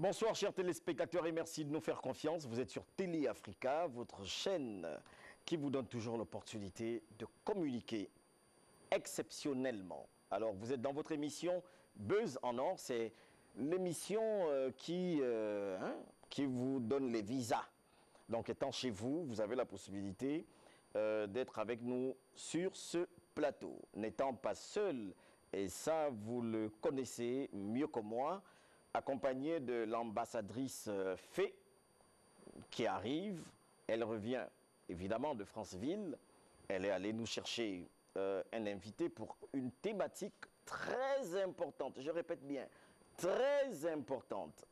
Bonsoir chers téléspectateurs et merci de nous faire confiance. Vous êtes sur Télé Africa, votre chaîne qui vous donne toujours l'opportunité de communiquer exceptionnellement. Alors vous êtes dans votre émission Buzz en or, c'est l'émission qui vous donne les visas. Donc étant chez vous, vous avez la possibilité d'être avec nous sur ce plateau. N'étant pas seul, et ça vous le connaissez mieux que moi, accompagné de l'ambassadrice Fée qui arrive. Elle revient évidemment de Franceville. Elle est allée nous chercher un invité pour une thématique très importante. Je répète bien, très importante.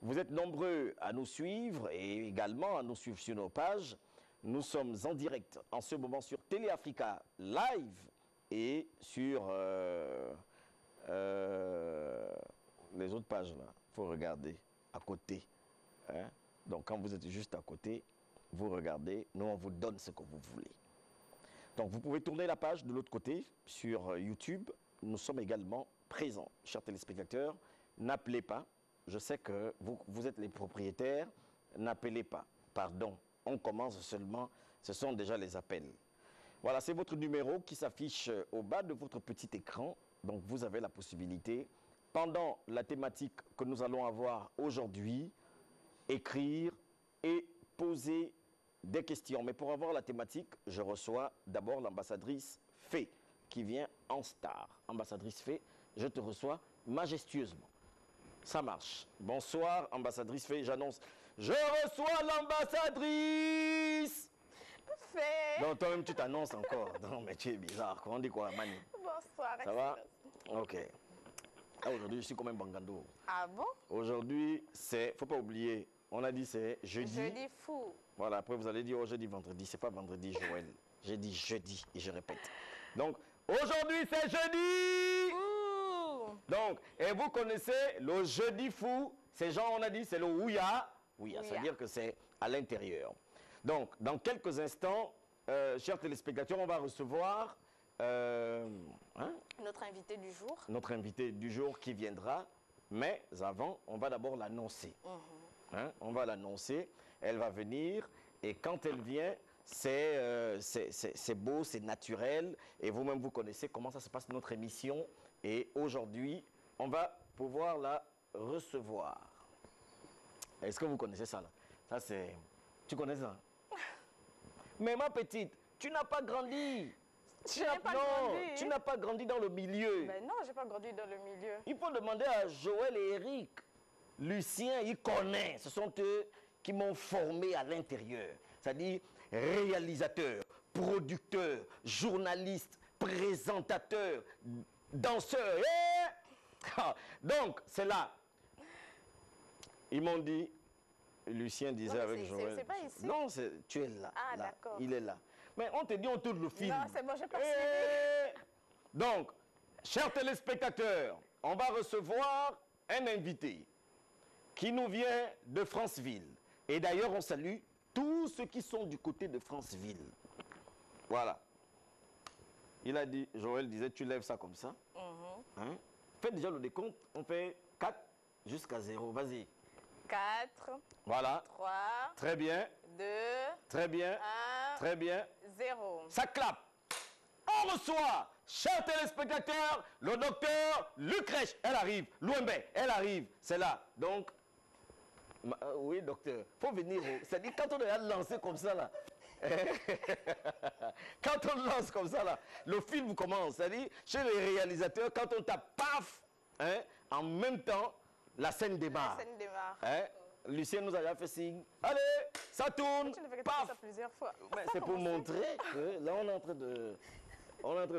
Vous êtes nombreux à nous suivre et également à nous suivre sur nos pages. Nous sommes en direct en ce moment sur Télé Africa Live et sur les autres pages là. Il faut regarder à côté. Hein? Donc quand vous êtes juste à côté, vous regardez. Nous, on vous donne ce que vous voulez. Donc vous pouvez tourner la page de l'autre côté sur YouTube. Nous sommes également présents. Chers téléspectateurs, n'appelez pas. Je sais que vous êtes les propriétaires. N'appelez pas. Pardon. On commence seulement. Ce sont déjà les appels. Voilà, c'est votre numéro qui s'affiche au bas de votre petit écran. Donc vous avez la possibilité, pendant la thématique que nous allons avoir aujourd'hui, écrire et poser des questions. Mais pour avoir la thématique, je reçois d'abord l'ambassadrice Fée qui vient en star. Ambassadrice Fée, je te reçois majestueusement. Ça marche. Bonsoir, ambassadrice Fée, j'annonce. Je reçois l'ambassadrice Fée. Non, toi-même, tu t'annonces encore. Non, mais tu es bizarre. Comment on dit quoi, Mani? Bonsoir. Ça va? Ok. Ah, aujourd'hui, je suis comme un bangando. Ah bon? Aujourd'hui, c'est, faut pas oublier, on a dit c'est jeudi. Jeudi fou. Voilà, après vous allez dire oh, jeudi, vendredi. C'est pas vendredi, Joël. J'ai dit jeudi et je répète. Donc, aujourd'hui, c'est jeudi! Ouh. Donc, et vous connaissez le jeudi fou, ces gens, on a dit, c'est le ouya. Ouya, ça veut dire que c'est à l'intérieur. Donc, dans quelques instants, chers téléspectateurs, on va recevoir notre invité du jour. Notre invité du jour qui viendra. Mais avant, on va d'abord l'annoncer. On va l'annoncer. Elle va venir et quand elle vient, c'est beau, c'est naturel. Et vous-même, vous connaissez comment ça se passe notre émission. Et aujourd'hui, on va pouvoir la recevoir. Est-ce que vous connaissez ça là? Ça, c'est... Tu connais ça? Mais ma petite, tu n'as pas grandi. Tu n'as pas grandi dans le milieu. Ben non, je n'ai pas grandi dans le milieu. Il faut demander à Joël et Eric. Lucien, il connaît. Ce sont eux qui m'ont formé à l'intérieur. C'est-à-dire réalisateur, producteur, journaliste, présentateur, danseur. Donc, c'est là. Ils m'ont dit... Lucien disait non, avec Joël. C'est pas ici? Non, tu es là. Ah, là. d'accord. Il est là. Mais on te dit, on tourne le film. Non, c'est bon, j'ai pas suivi. Donc, chers téléspectateurs, on va recevoir un invité qui nous vient de Franceville. Et d'ailleurs, on salue tous ceux qui sont du côté de Franceville. Voilà. Il a dit, Joël disait, tu lèves ça comme ça. Hein? Fais déjà le décompte. On fait 4 jusqu'à 0. Vas-y. 4. Voilà. 3. Très bien. 2. Très bien. 1. Très bien. 0. Ça clappe. On reçoit, chers téléspectateurs, le docteur Lucrèche. Elle arrive. Louembe, elle arrive. C'est là. Donc, oui, docteur. Faut venir. C'est-à-dire, quand on est lancé comme ça, là. Quand on lance comme ça, là, le film commence. C'est-à-dire, chez les réalisateurs, quand on tape, paf, hein, en même temps, la scène démarre. La scène démarre. Hein? Lucien nous a déjà fait signe. Allez, ça tourne. Tu ne fais Paf. ça plusieurs fois. C'est pour montrer que là, on est en train de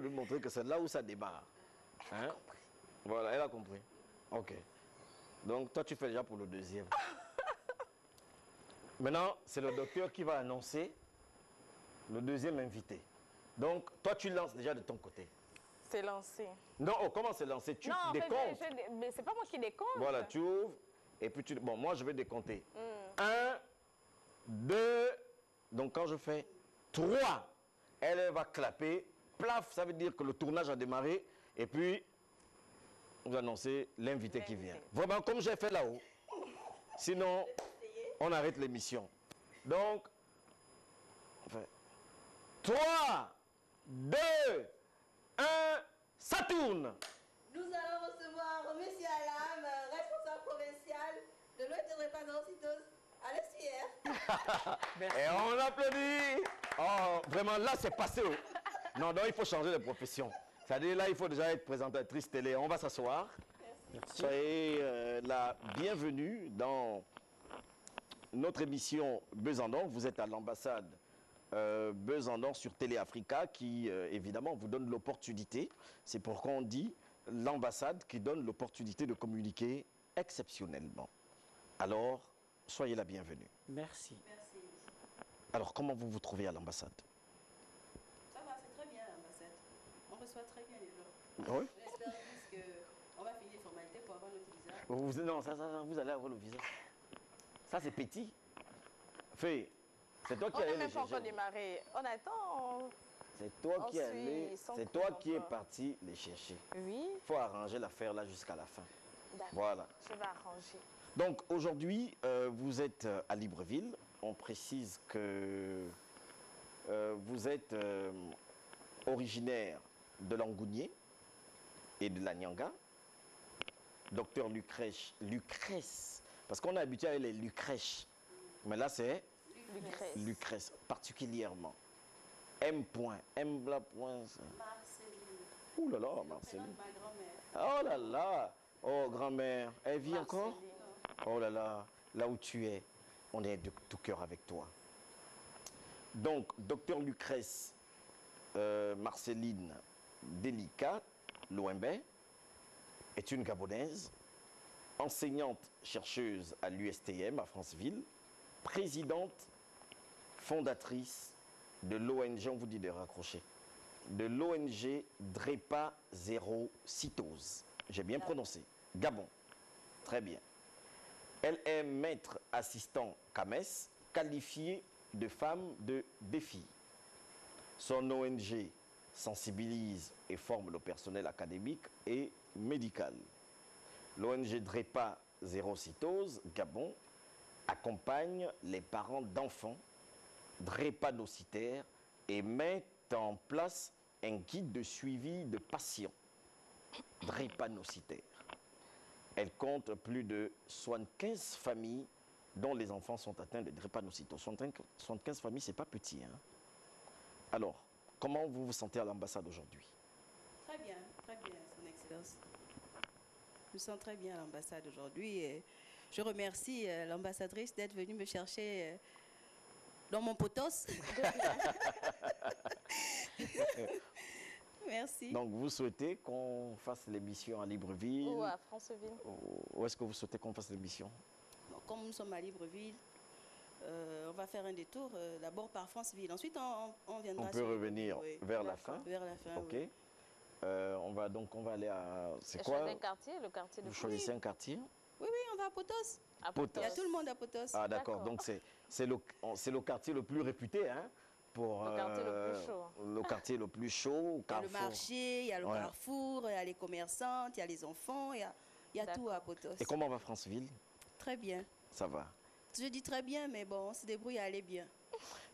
montrer que c'est là où ça démarre. Hein? Voilà, elle a compris. Ok. Donc, toi, tu fais déjà pour le deuxième. Maintenant, c'est le docteur qui va annoncer le deuxième invité. Donc, toi, tu lances déjà de ton côté. C'est lancé. Non, oh, comment c'est lancé? Tu décomptes. Mais c'est pas moi qui décompte. Voilà, tu ouvres et puis tu... Bon, moi, je vais décompter. 1, 2, donc quand je fais 3, elle va clapper. Plaf, ça veut dire que le tournage a démarré. Et puis, vous annoncez l'invité qui vient. Vraiment, comme j'ai fait là-haut. Sinon, on arrête l'émission. Donc, enfin, 3, 2, 1, ça tourne. Nous allons recevoir M. Alam, responsable provincial de l'Ouest de Drépanocytose à l'ESIR. Et on applaudit. Oh, vraiment, là, c'est passé. Non, il faut changer de profession. C'est-à-dire, là, il faut déjà être présentatrice télé. On va s'asseoir. Soyez la bienvenue dans notre émission Buzz en Or. Vous êtes à l'ambassade Buzz en Or sur Télé Africa qui, évidemment, vous donne l'opportunité. C'est pourquoi on dit l'ambassade qui donne l'opportunité de communiquer exceptionnellement. Alors, soyez la bienvenue. Merci. Merci. Alors, comment vous vous trouvez à l'ambassade? Ça va, c'est très bien l'ambassade. On reçoit très bien les gens. Oui. J'espère juste qu'on va finir les formalités pour avoir notre visa. Non, ça, vous allez avoir le visa. Ça, c'est petit. Fais, c'est toi On qui allais n'a les même pas chercher. encore démarré. On attend. C'est toi On qui allais, suit sans c'est toi cours qui es encore. parti les chercher. Oui, Il faut arranger l'affaire là jusqu'à la fin. d'accord. Voilà. Je vais arranger. Donc aujourd'hui, vous êtes à Libreville. On précise que vous êtes originaire de Langounier et de la Nyanga. Docteur Lucrèce, parce qu'on est habitué à les Lucrèce, mais là c'est Lucrèce. Lucrèce, particulièrement. M. M. La point. Marceline. Ouh là là, Prénom Marceline. de ma grand-mère. Oh là là. Oh, grand-mère. Elle vit encore? Marceline. Oh là là. Là où tu es, on est de tout cœur avec toi. Donc, docteur Lucrèce, Marceline Delika Loembe est une Gabonaise, enseignante chercheuse à l'USTM à Franceville, présidente fondatrice de l'ONG, on vous dit de raccrocher, de l'ONG DREPA Zéro Cytose. J'ai bien prononcé. Gabon. Très bien. Elle est maître assistant CAMES, qualifiée de femme de défi. Son ONG sensibilise et forme le personnel académique et médical. L'ONG DREPA Zéro Cytose, Gabon, accompagne les parents d'enfants drépanocytaires et met en place un guide de suivi de patients drépanocytaires. Elle compte plus de 75 familles dont les enfants sont atteints de drépanocytose. 75 familles, ce n'est pas petit. Hein? Alors, comment vous vous sentez à l'ambassade aujourd'hui? Très bien, son Excellence. Je me sens très bien à l'ambassade aujourd'hui. Et je remercie l'ambassadrice d'être venue me chercher dans mon potos. Merci. Donc, vous souhaitez qu'on fasse l'émission à Libreville? Ou à Franceville. Où est-ce que vous souhaitez qu'on fasse l'émission? Bon, comme nous sommes à Libreville, on va faire un détour d'abord par Franceville. Ensuite, on viendra On peut sur- revenir oui, vers la fin. vers la fin. Ok. oui. On va aller à. C'est Et quoi? choisir un quartier, le quartier de Vous choisissez un quartier? Oui, on va à Potos. À Potos. Il y a tout le monde à Potos. Ah d'accord. D'accord. Donc c'est le quartier le plus réputé, hein, pour Le quartier le plus chaud. le quartier le plus chaud, au Il y a le Carrefour. marché, il y a le Ouais. carrefour, il y a les commerçantes, il y a les enfants, il y a tout à Potos. Et comment va Franceville? Très bien. Ça va. Je dis très bien, mais bon, on se débrouille à aller bien.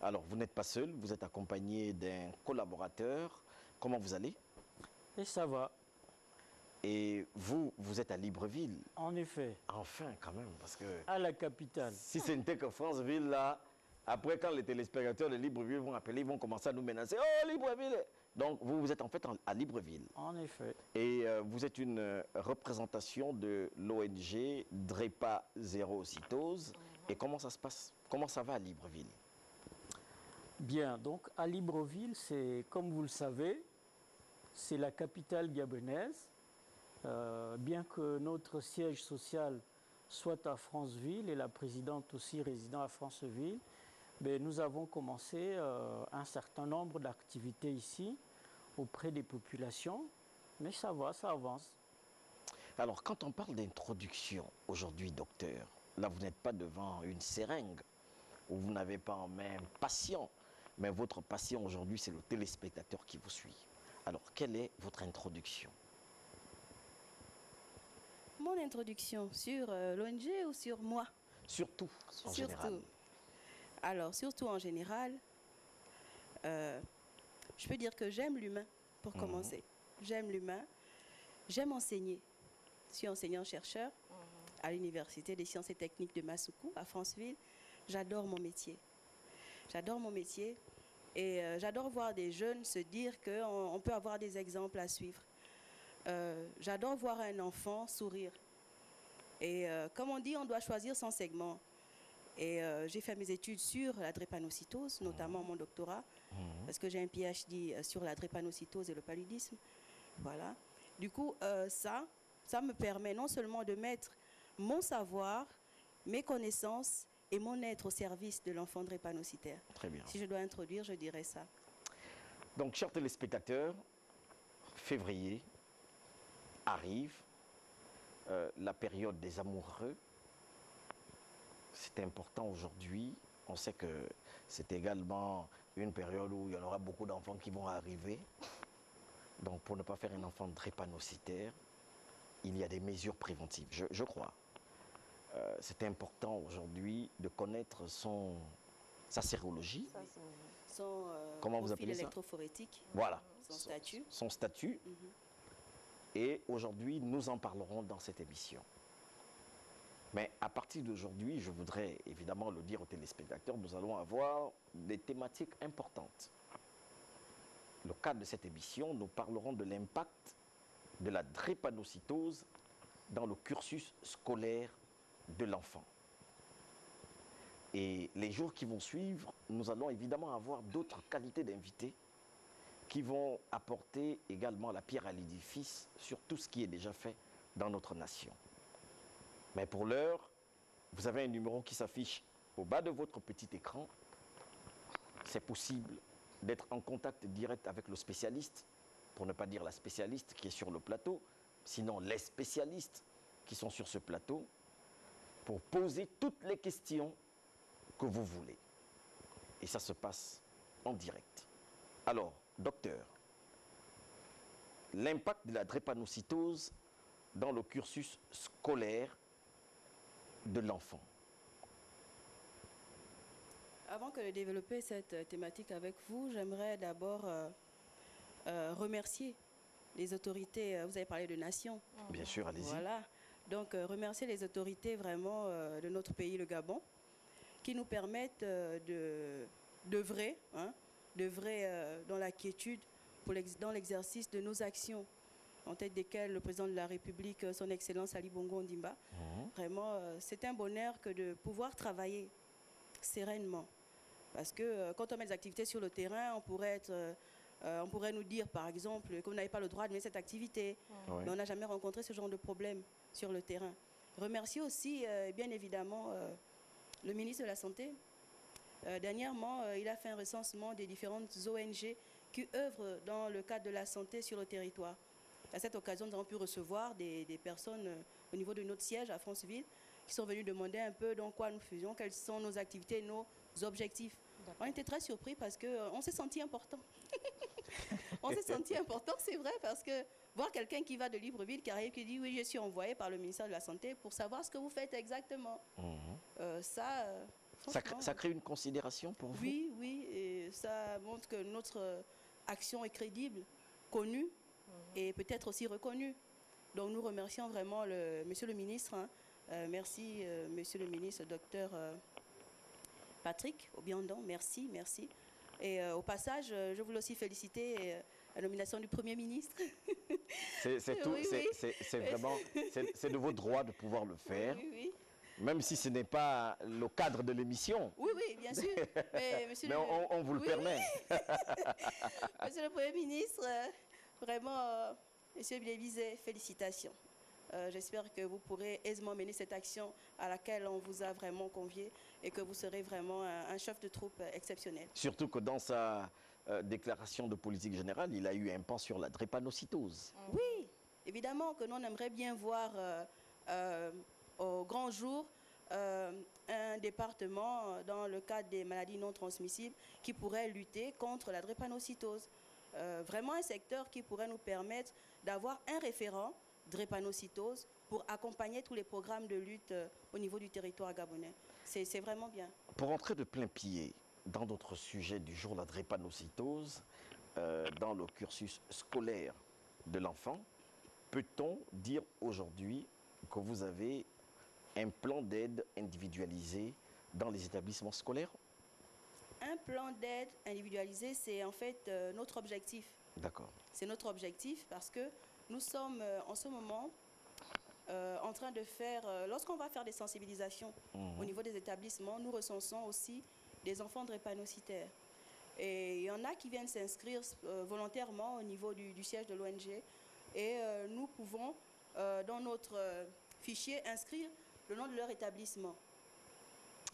Alors vous n'êtes pas seul, vous êtes accompagné d'un collaborateur. Comment vous allez? Et ça va, Et vous êtes à Libreville. en effet, Enfin quand même, parce que à la capitale. si ce n'était que Franceville là, après quand les téléspectateurs de Libreville vont appeler, ils vont commencer à nous menacer. Oh Libreville! Donc vous êtes en fait à Libreville. En effet, Et vous êtes une représentation de l'ONG DREPA Zéro Cytose. Et comment ça se passe? Comment ça va à Libreville? bien. Donc à Libreville, c'est comme vous le savez, c'est la capitale gabonaise. Bien que notre siège social soit à Franceville et la présidente aussi résidant à Franceville, mais nous avons commencé un certain nombre d'activités ici auprès des populations. Mais ça va, ça avance. Alors, quand on parle d'introduction aujourd'hui, docteur, là, vous n'êtes pas devant une seringue, ou vous n'avez pas en main un patient, mais votre patient aujourd'hui, c'est le téléspectateur qui vous suit. Alors, quelle est votre introduction? Mon introduction sur l'ONG ou sur moi? Surtout en général. Alors, surtout en général, je peux dire que j'aime l'humain, pour commencer. J'aime l'humain. J'aime enseigner. Je suis enseignant-chercheur à l'Université des sciences et techniques de Massoukou, à Franceville. J'adore mon métier. J'adore mon métier. Et j'adore voir des jeunes se dire qu'on peut avoir des exemples à suivre. J'adore voir un enfant sourire. Et comme on dit, on doit choisir son segment. Et j'ai fait mes études sur la drépanocytose, notamment mon doctorat, parce que j'ai un PhD sur la drépanocytose et le paludisme. Voilà. Du coup, ça me permet non seulement de mettre mon savoir, mes connaissances et mon être au service de l'enfant drépanocytaire. Très bien. Si je dois introduire, je dirais ça. Donc, chers téléspectateurs, février arrive, la période des amoureux. C'est important aujourd'hui. On sait que c'est également une période où il y en aura beaucoup d'enfants qui vont arriver. Donc, pour ne pas faire un enfant drépanocytaire, il y a des mesures préventives, je crois. C'est important aujourd'hui de connaître sa sérologie. Son Comment vous profil appelez ça? électrophorétique. Voilà. Son statut. Son statut. Et aujourd'hui, nous en parlerons dans cette émission. Mais à partir d'aujourd'hui, je voudrais évidemment le dire aux téléspectateurs, nous allons avoir des thématiques importantes. Le cadre de cette émission, nous parlerons de l'impact de la drépanocytose dans le cursus scolaire de l'enfant. Et les jours qui vont suivre, nous allons évidemment avoir d'autres qualités d'invités qui vont apporter également la pierre à l'édifice sur tout ce qui est déjà fait dans notre nation. Mais pour l'heure, vous avez un numéro qui s'affiche au bas de votre petit écran. C'est possible d'être en contact direct avec le spécialiste, pour ne pas dire la spécialiste qui est sur le plateau, sinon les spécialistes qui sont sur ce plateau, pour poser toutes les questions que vous voulez. Et ça se passe en direct. Alors, docteur, l'impact de la drépanocytose dans le cursus scolaire de l'enfant. Avant que de développer cette thématique avec vous, j'aimerais d'abord remercier les autorités. Vous avez parlé de nation. Bien sûr, allez-y. Voilà. Donc, remercier les autorités vraiment de notre pays, le Gabon, qui nous permettent d'œuvrer dans la quiétude dans l'exercice de nos actions, en tête desquelles le président de la République, son Excellence Ali Bongo Ondimba. Vraiment, c'est un bonheur que de pouvoir travailler sereinement. Parce que quand on met des activités sur le terrain, on pourrait nous dire, par exemple, qu'on n'avait pas le droit de mener cette activité. Mais on n'a jamais rencontré ce genre de problème sur le terrain. Remercier aussi, bien évidemment, le ministre de la Santé. Dernièrement, il a fait un recensement des différentes ONG qui œuvrent dans le cadre de la santé sur le territoire. À cette occasion, nous avons pu recevoir des personnes au niveau de notre siège à Franceville qui sont venues demander un peu dans quoi nous faisions, quelles sont nos activités, nos objectifs. On était très surpris parce qu'on s'est senti important. On s'est senti important, c'est vrai, parce que voir quelqu'un qui va de Libreville, qui arrive, qui dit « Oui, je suis envoyé par le ministère de la Santé pour savoir ce que vous faites exactement. Ça crée une considération pour vous? Oui, oui, et ça montre que notre action est crédible, connue et peut-être aussi reconnue. Donc nous remercions vraiment monsieur le ministre. Merci, monsieur le ministre, docteur Patrick Obiandon. Merci, merci. Et au passage, je voulais aussi féliciter la nomination du Premier ministre. C'est tout, oui, oui. C'est vraiment, c'est de vos droits de pouvoir le faire. Oui, oui. Même si ce n'est pas le cadre de l'émission. Oui, oui, bien sûr. Mais, on vous le permet. Monsieur le Premier ministre, vraiment, monsieur Bilévisé, félicitations. J'espère que vous pourrez aisément mener cette action à laquelle on vous a vraiment convié et que vous serez vraiment un chef de troupe exceptionnel. Surtout que dans sa déclaration de politique générale, il a eu un pan sur la drépanocytose. Oui, évidemment que nous on aimerait bien voir au grand jour un département dans le cadre des maladies non transmissibles qui pourrait lutter contre la drépanocytose. Vraiment un secteur qui pourrait nous permettre d'avoir un référent drépanocytose pour accompagner tous les programmes de lutte au niveau du territoire gabonais. C'est vraiment bien. Pour entrer de plein pied dans notre sujet du jour, la drépanocytose, dans le cursus scolaire de l'enfant, peut-on dire aujourd'hui que vous avez un plan d'aide individualisé dans les établissements scolaires? Un plan d'aide individualisé, c'est en fait notre objectif. D'accord. C'est notre objectif parce que nous sommes en ce moment en train de faire, lorsqu'on va faire des sensibilisations au niveau des établissements, nous recensons aussi des enfants drépanocytaires. Et il y en a qui viennent s'inscrire volontairement au niveau du siège de l'ONG. Et nous pouvons, dans notre fichier, inscrire le nom de leur établissement.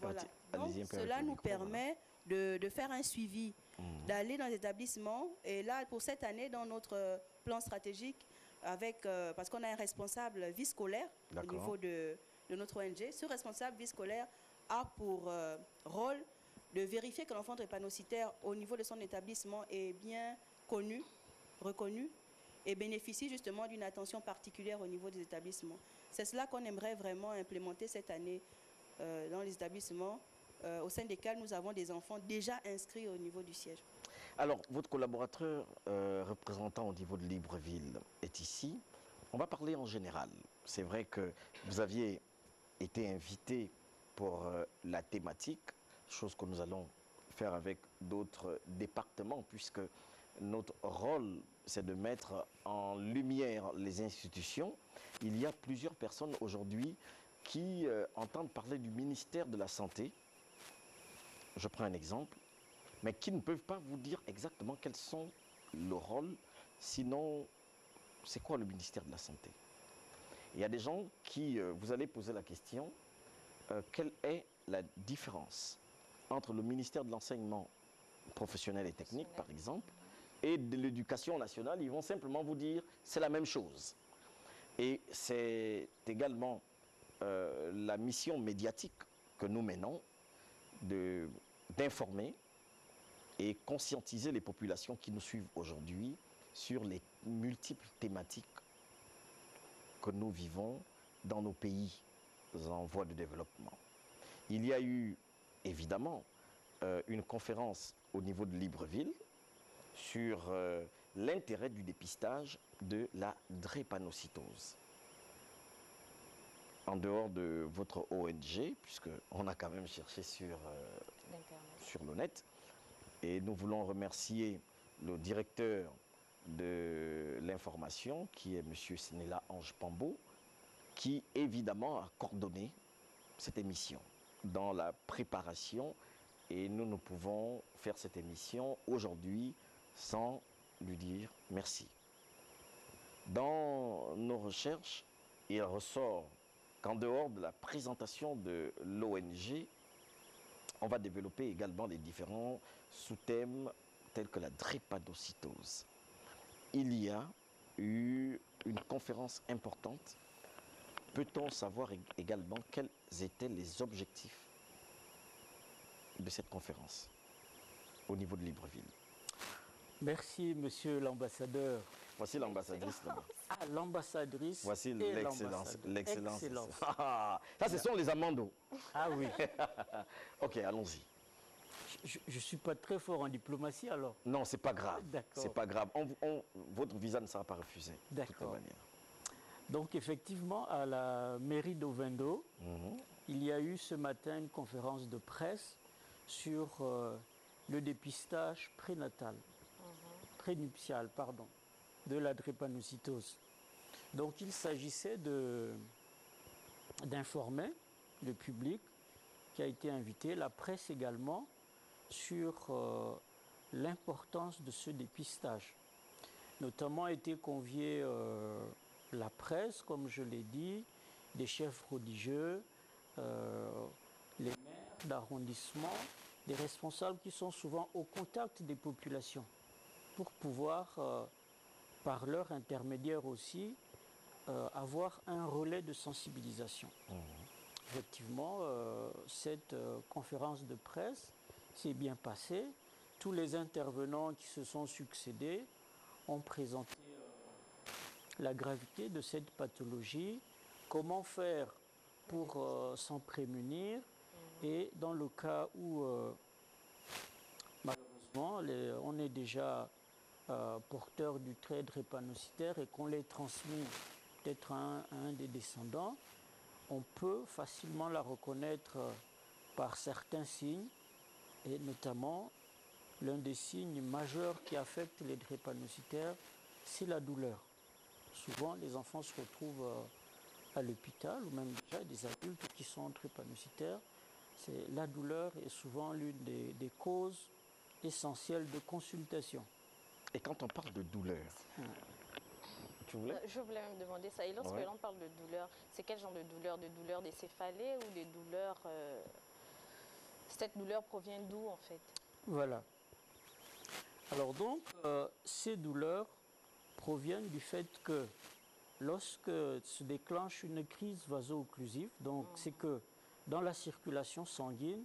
Voilà. Donc, cela nous permet de faire un suivi, d'aller dans les établissements. Et là, pour cette année, dans notre plan stratégique, parce qu'on a un responsable vie scolaire au niveau de notre ONG, ce responsable vie scolaire a pour rôle de vérifier que l'enfant drépanocytaire au niveau de son établissement est bien connu, reconnu, et bénéficie justement d'une attention particulière au niveau des établissements. C'est cela qu'on aimerait vraiment implémenter cette année dans les établissements au sein desquels nous avons des enfants déjà inscrits au niveau du siège. Alors, votre collaborateur représentant au niveau de Libreville est ici. On va parler en général. C'est vrai que vous aviez été invité pour la thématique, chose que nous allons faire avec d'autres départements, puisque notre rôle, c'est de mettre en lumière les institutions. Il y a plusieurs personnes aujourd'hui qui entendent parler du ministère de la Santé. Je prends un exemple, mais qui ne peuvent pas vous dire exactement quels sont le rôle, sinon, c'est quoi le ministère de la Santé? Il y a des gens qui, vous allez poser la question, quelle est la différence entre le ministère de l'Enseignement professionnel et technique, par exemple, et de l'Éducation nationale? Ils vont simplement vous dire, c'est la même chose. Et c'est également la mission médiatique que nous menons, d'informer et conscientiser les populations qui nous suivent aujourd'hui sur les multiples thématiques que nous vivons dans nos pays en voie de développement. Il y a eu évidemment une conférence au niveau de Libreville sur l'intérêt du dépistage de la drépanocytose. En dehors de votre ONG, puisqu'on a quand même cherché sur le net, et nous voulons remercier le directeur de l'information, qui est M. Snella Ange Pambo, qui évidemment a coordonné cette émission dans la préparation, et nous ne pouvons faire cette émission aujourd'hui sans lui dire merci. Dans nos recherches, il ressort qu'en dehors de la présentation de l'ONG, on va développer également les différents sous-thèmes tels que la drépanocytose. Il y a eu une conférence importante. Peut-on savoir également quels étaient les objectifs de cette conférence au niveau de Libreville? Merci, monsieur l'ambassadeur. Voici l'ambassadrice là-bas. Ah, l'ambassadrice. Voici l'excellence. Excellence. Ça, ce sont les amandos. Ah oui. Ok, allons-y. Je ne suis pas très fort en diplomatie alors. Non, c'est pas grave. D'accord. C'est pas grave. Votre visa ne sera pas refusé. D'accord. De toute manière. Donc effectivement, à la mairie d'Ovendo, il y a eu ce matin une conférence de presse sur le dépistage prénatal, prénuptial, pardon, de la drépanocytose. Donc il s'agissait d'informer le public qui a été invité, la presse également, sur l'importance de ce dépistage. Notamment a été convié la presse, comme je l'ai dit, des chefs religieux, les maires d'arrondissement, des responsables qui sont souvent au contact des populations pour pouvoir, par leur intermédiaire aussi, avoir un relais de sensibilisation. Effectivement, cette conférence de presse s'est bien passée. Tous les intervenants qui se sont succédés ont présenté la gravité de cette pathologie, comment faire pour s'en prémunir et dans le cas où malheureusement on est déjà porteur du trait drépanocytaire et qu'on l'ait transmis peut-être à un des descendants, on peut facilement la reconnaître par certains signes et notamment l'un des signes majeurs qui affecte les drépanocytaires, c'est la douleur. Souvent, les enfants se retrouvent à l'hôpital ou même déjà des adultes qui sont drépanocytaires. La douleur est souvent l'une des causes essentielles de consultation. Et quand on parle de douleur, tu voulais? Je voulais même demander ça. Et lorsque l'on parle de douleur, c'est quel genre de douleur? De douleur des céphalées ou des douleurs... Cette douleur provient d'où en fait? Voilà. Alors donc, ces douleurs proviennent du fait que lorsque se déclenche une crise vaso-occlusive, donc c'est que dans la circulation sanguine,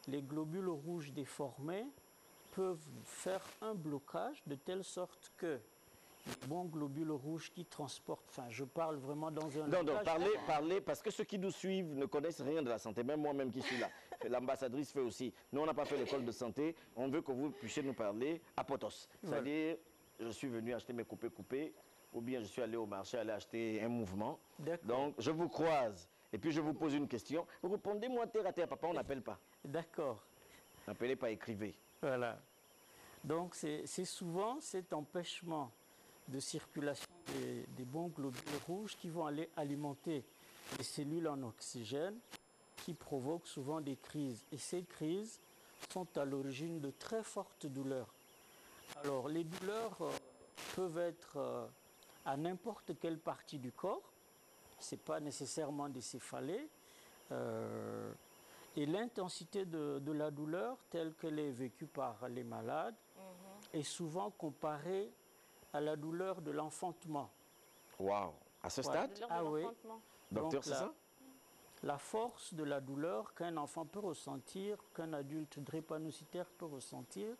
les globules rouges déformés peuvent faire un blocage de telle sorte que les bons globules rouges qui transportent, enfin je parle vraiment dans un Non, parlez, parce que ceux qui nous suivent ne connaissent rien de la santé, même moi-même qui suis là. L'ambassadrice fait aussi. Nous, on n'a pas fait l'école de santé, on veut que vous puissiez nous parler à potos. C'est-à-dire, je suis venu acheter mes coupés, ou bien je suis allé au marché, aller acheter un mouvement. Donc, je vous croise, et puis je vous pose une question. Vous répondez-moi terre à terre, papa, on n'appelle pas. D'accord. N'appelez pas, écrivez. Voilà. Donc, c'est souvent cet empêchement de circulation des bons globules rouges qui vont aller alimenter les cellules en oxygène qui provoquent souvent des crises. Et ces crises sont à l'origine de très fortes douleurs. Alors, les douleurs peuvent être à n'importe quelle partie du corps. Ce n'est pas nécessairement des céphalées. Et l'intensité de la douleur, telle qu'elle est vécue par les malades, est souvent comparée à la douleur de l'enfantement. Waouh! À ce stade? Ah oui. Docteur, c'est ça? La force de la douleur qu'un enfant peut ressentir, qu'un adulte drépanocytaire peut ressentir,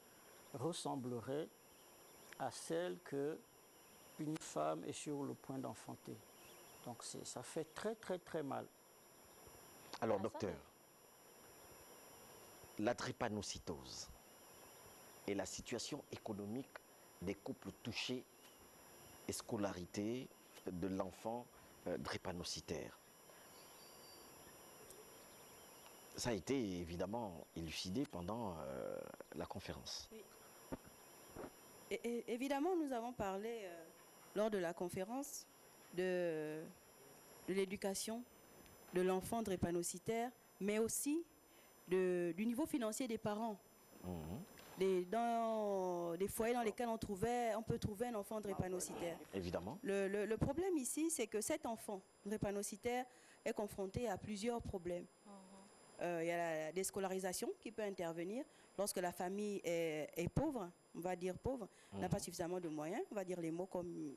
ressemblerait à celle qu'une femme est sur le point d'enfanter. Donc ça fait très très très mal. Alors docteur, la drépanocytose et la situation économique des couples touchés et scolarité de l'enfant drépanocytaire. Ça a été évidemment élucidé pendant la conférence. Oui. Et évidemment, nous avons parlé lors de la conférence de l'éducation de l'enfant drépanocytaire, mais aussi du niveau financier des parents. Dans des foyers dans lesquels on peut trouver un enfant drépanocytaire. Évidemment. Le problème ici, c'est que cet enfant drépanocytaire est confronté à plusieurs problèmes. Il y a la déscolarisation qui peut intervenir lorsque la famille est pauvre, on va dire pauvre, n'a pas suffisamment de moyens, on va dire les mots comme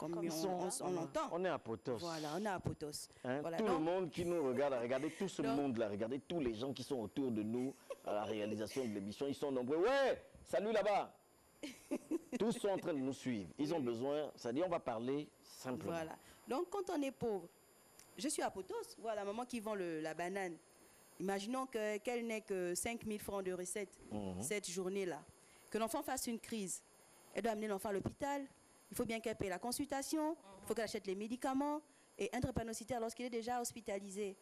on l'entend. On est à Potos. Voilà, on est à Potos. Hein, voilà, tout le monde qui nous regarde, regardez tout ce monde-là, regardez tous les gens qui sont autour de nous à la réalisation de l'émission, ils sont nombreux. Ouais, salut là-bas. Tous sont en train de nous suivre. Ils ont besoin, c'est-à-dire on va parler simplement. Voilà. Donc quand on est pauvre, je suis à Potos, voilà, maman qui vend la banane. Imaginons qu'elle n'ait que 5 000 francs de recettes cette journée-là. Que l'enfant fasse une crise. Elle doit amener l'enfant à l'hôpital. Il faut bien qu'elle paye la consultation. Il faut qu'elle achète les médicaments. Et un drépanocytaire, lorsqu'il est déjà hospitalisé,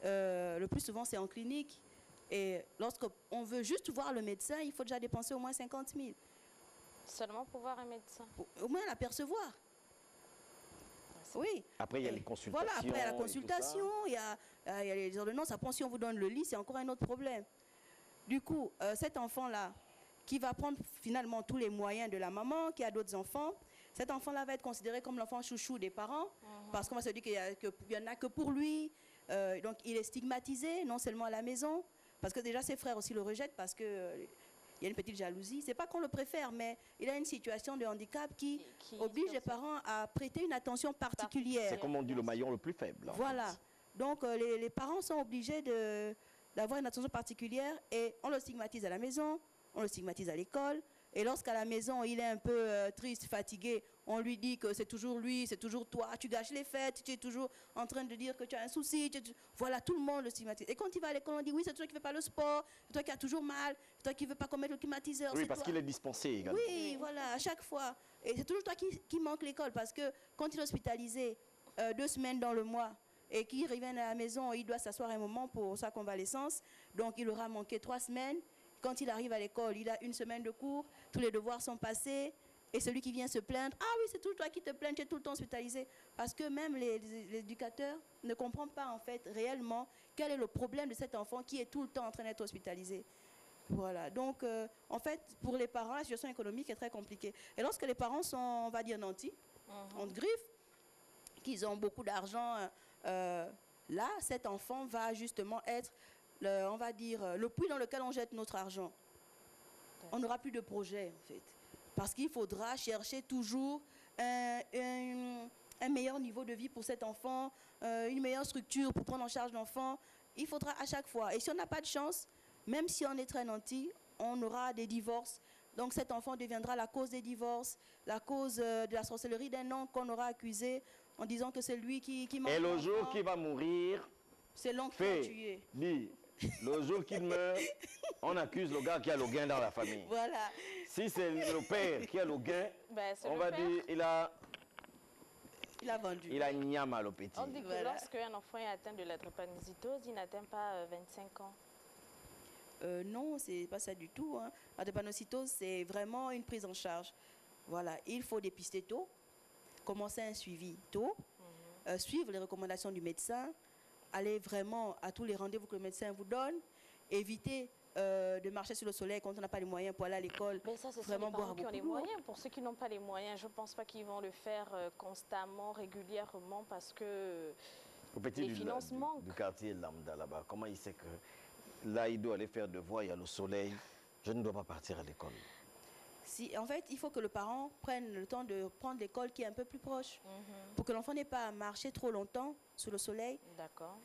le plus souvent c'est en clinique. Et lorsqu'on veut juste voir le médecin, il faut déjà dépenser au moins 50 000. Seulement pour voir un médecin? Au moins l'apercevoir. Oui. Après, il y a les consultations. Voilà, après, il y a la consultation, il y a les ordonnances. Après, si on vous donne le lit, c'est encore un autre problème. Du coup, cet enfant-là, qui va prendre finalement tous les moyens de la maman, qui a d'autres enfants, cet enfant-là va être considéré comme l'enfant chouchou des parents, parce qu'on va se dire qu'il n'y en a que pour lui. Donc, il est stigmatisé, non seulement à la maison, parce que déjà, ses frères aussi le rejettent, parce qu'il y a une petite jalousie. C'est pas qu'on le préfère, mais il a une situation de handicap qui oblige les parents à prêter une attention particulière. C'est comme on dit le maillon le plus faible. Voilà. Donc, les parents sont obligés d'avoir une attention particulière et on le stigmatise à la maison, on le stigmatise à l'école. Et lorsqu'à la maison, il est un peu triste, fatigué, on lui dit que c'est toujours lui, c'est toujours toi, tu gâches les fêtes, tu es toujours en train de dire que tu as un souci. Voilà, tout le monde le stigmatise. Et quand il va à l'école, on dit oui, c'est toi qui ne fais pas le sport, c'est toi qui as toujours mal, c'est toi qui ne veux pas qu'on mette le climatiseur. Oui, parce qu'il est dispensé également. Oui, voilà, à chaque fois. Et c'est toujours toi qui manque l'école parce que quand il est hospitalisé 2 semaines dans le mois et qu'il revient à la maison, il doit s'asseoir un moment pour sa convalescence. Donc, il aura manqué 3 semaines. Quand il arrive à l'école, il a 1 semaine de cours, tous les devoirs sont passés. Et celui qui vient se plaindre, ah oui, c'est tout toi qui te plains, tu es tout le temps hospitalisé. Parce que même les éducateurs ne comprennent pas en fait réellement quel est le problème de cet enfant qui est tout le temps en train d'être hospitalisé. Voilà, donc en fait, pour les parents, la situation économique est très compliquée. Et lorsque les parents sont, on va dire, nantis, on te griffe, qu'ils ont beaucoup d'argent, là, cet enfant va justement être, on va dire, le puits dans lequel on jette notre argent. On n'aura plus de projet, en fait. Parce qu'il faudra chercher toujours un meilleur niveau de vie pour cet enfant, une meilleure structure pour prendre en charge l'enfant. Il faudra à chaque fois. Et si on n'a pas de chance, même si on est très nanti, on aura des divorces. Donc cet enfant deviendra la cause des divorces, la cause de la sorcellerie d'un oncle qu'on aura accusé en disant que c'est lui qui mange. Et le jour qu'il va mourir, c'est l'oncle qui l'a tué. Dit, le jour qu'il meurt, on accuse le gars qui a le gain dans la famille. Voilà. Si c'est le père qui a le gain, Ben, on va dire il a vendu. Il a nyama le petit. On dit que lorsqu'un enfant est atteint de la drépanocytose, il n'atteint pas 25 ans. Non, c'est pas ça du tout. Hein. La drépanocytose, c'est vraiment une prise en charge. Voilà, il faut dépister tôt, commencer un suivi tôt, suivre les recommandations du médecin, aller vraiment à tous les rendez-vous que le médecin vous donne, éviter de marcher sur le soleil quand on n'a pas les moyens pour aller à l'école. Mais ça, c'est vraiment les parents boire qui ont les beaucoup d'eau. moyens. Pour ceux qui n'ont pas les moyens, je ne pense pas qu'ils vont le faire constamment, régulièrement, parce que Au petit les finances manquent. du quartier lambda là-bas, comment il sait que là, il doit aller faire devoir, il y a le soleil, je ne dois pas partir à l'école. Si, en fait, il faut que le parent prenne le temps de prendre l'école qui est un peu plus proche, pour que l'enfant n'ait pas à marcher trop longtemps sous le soleil,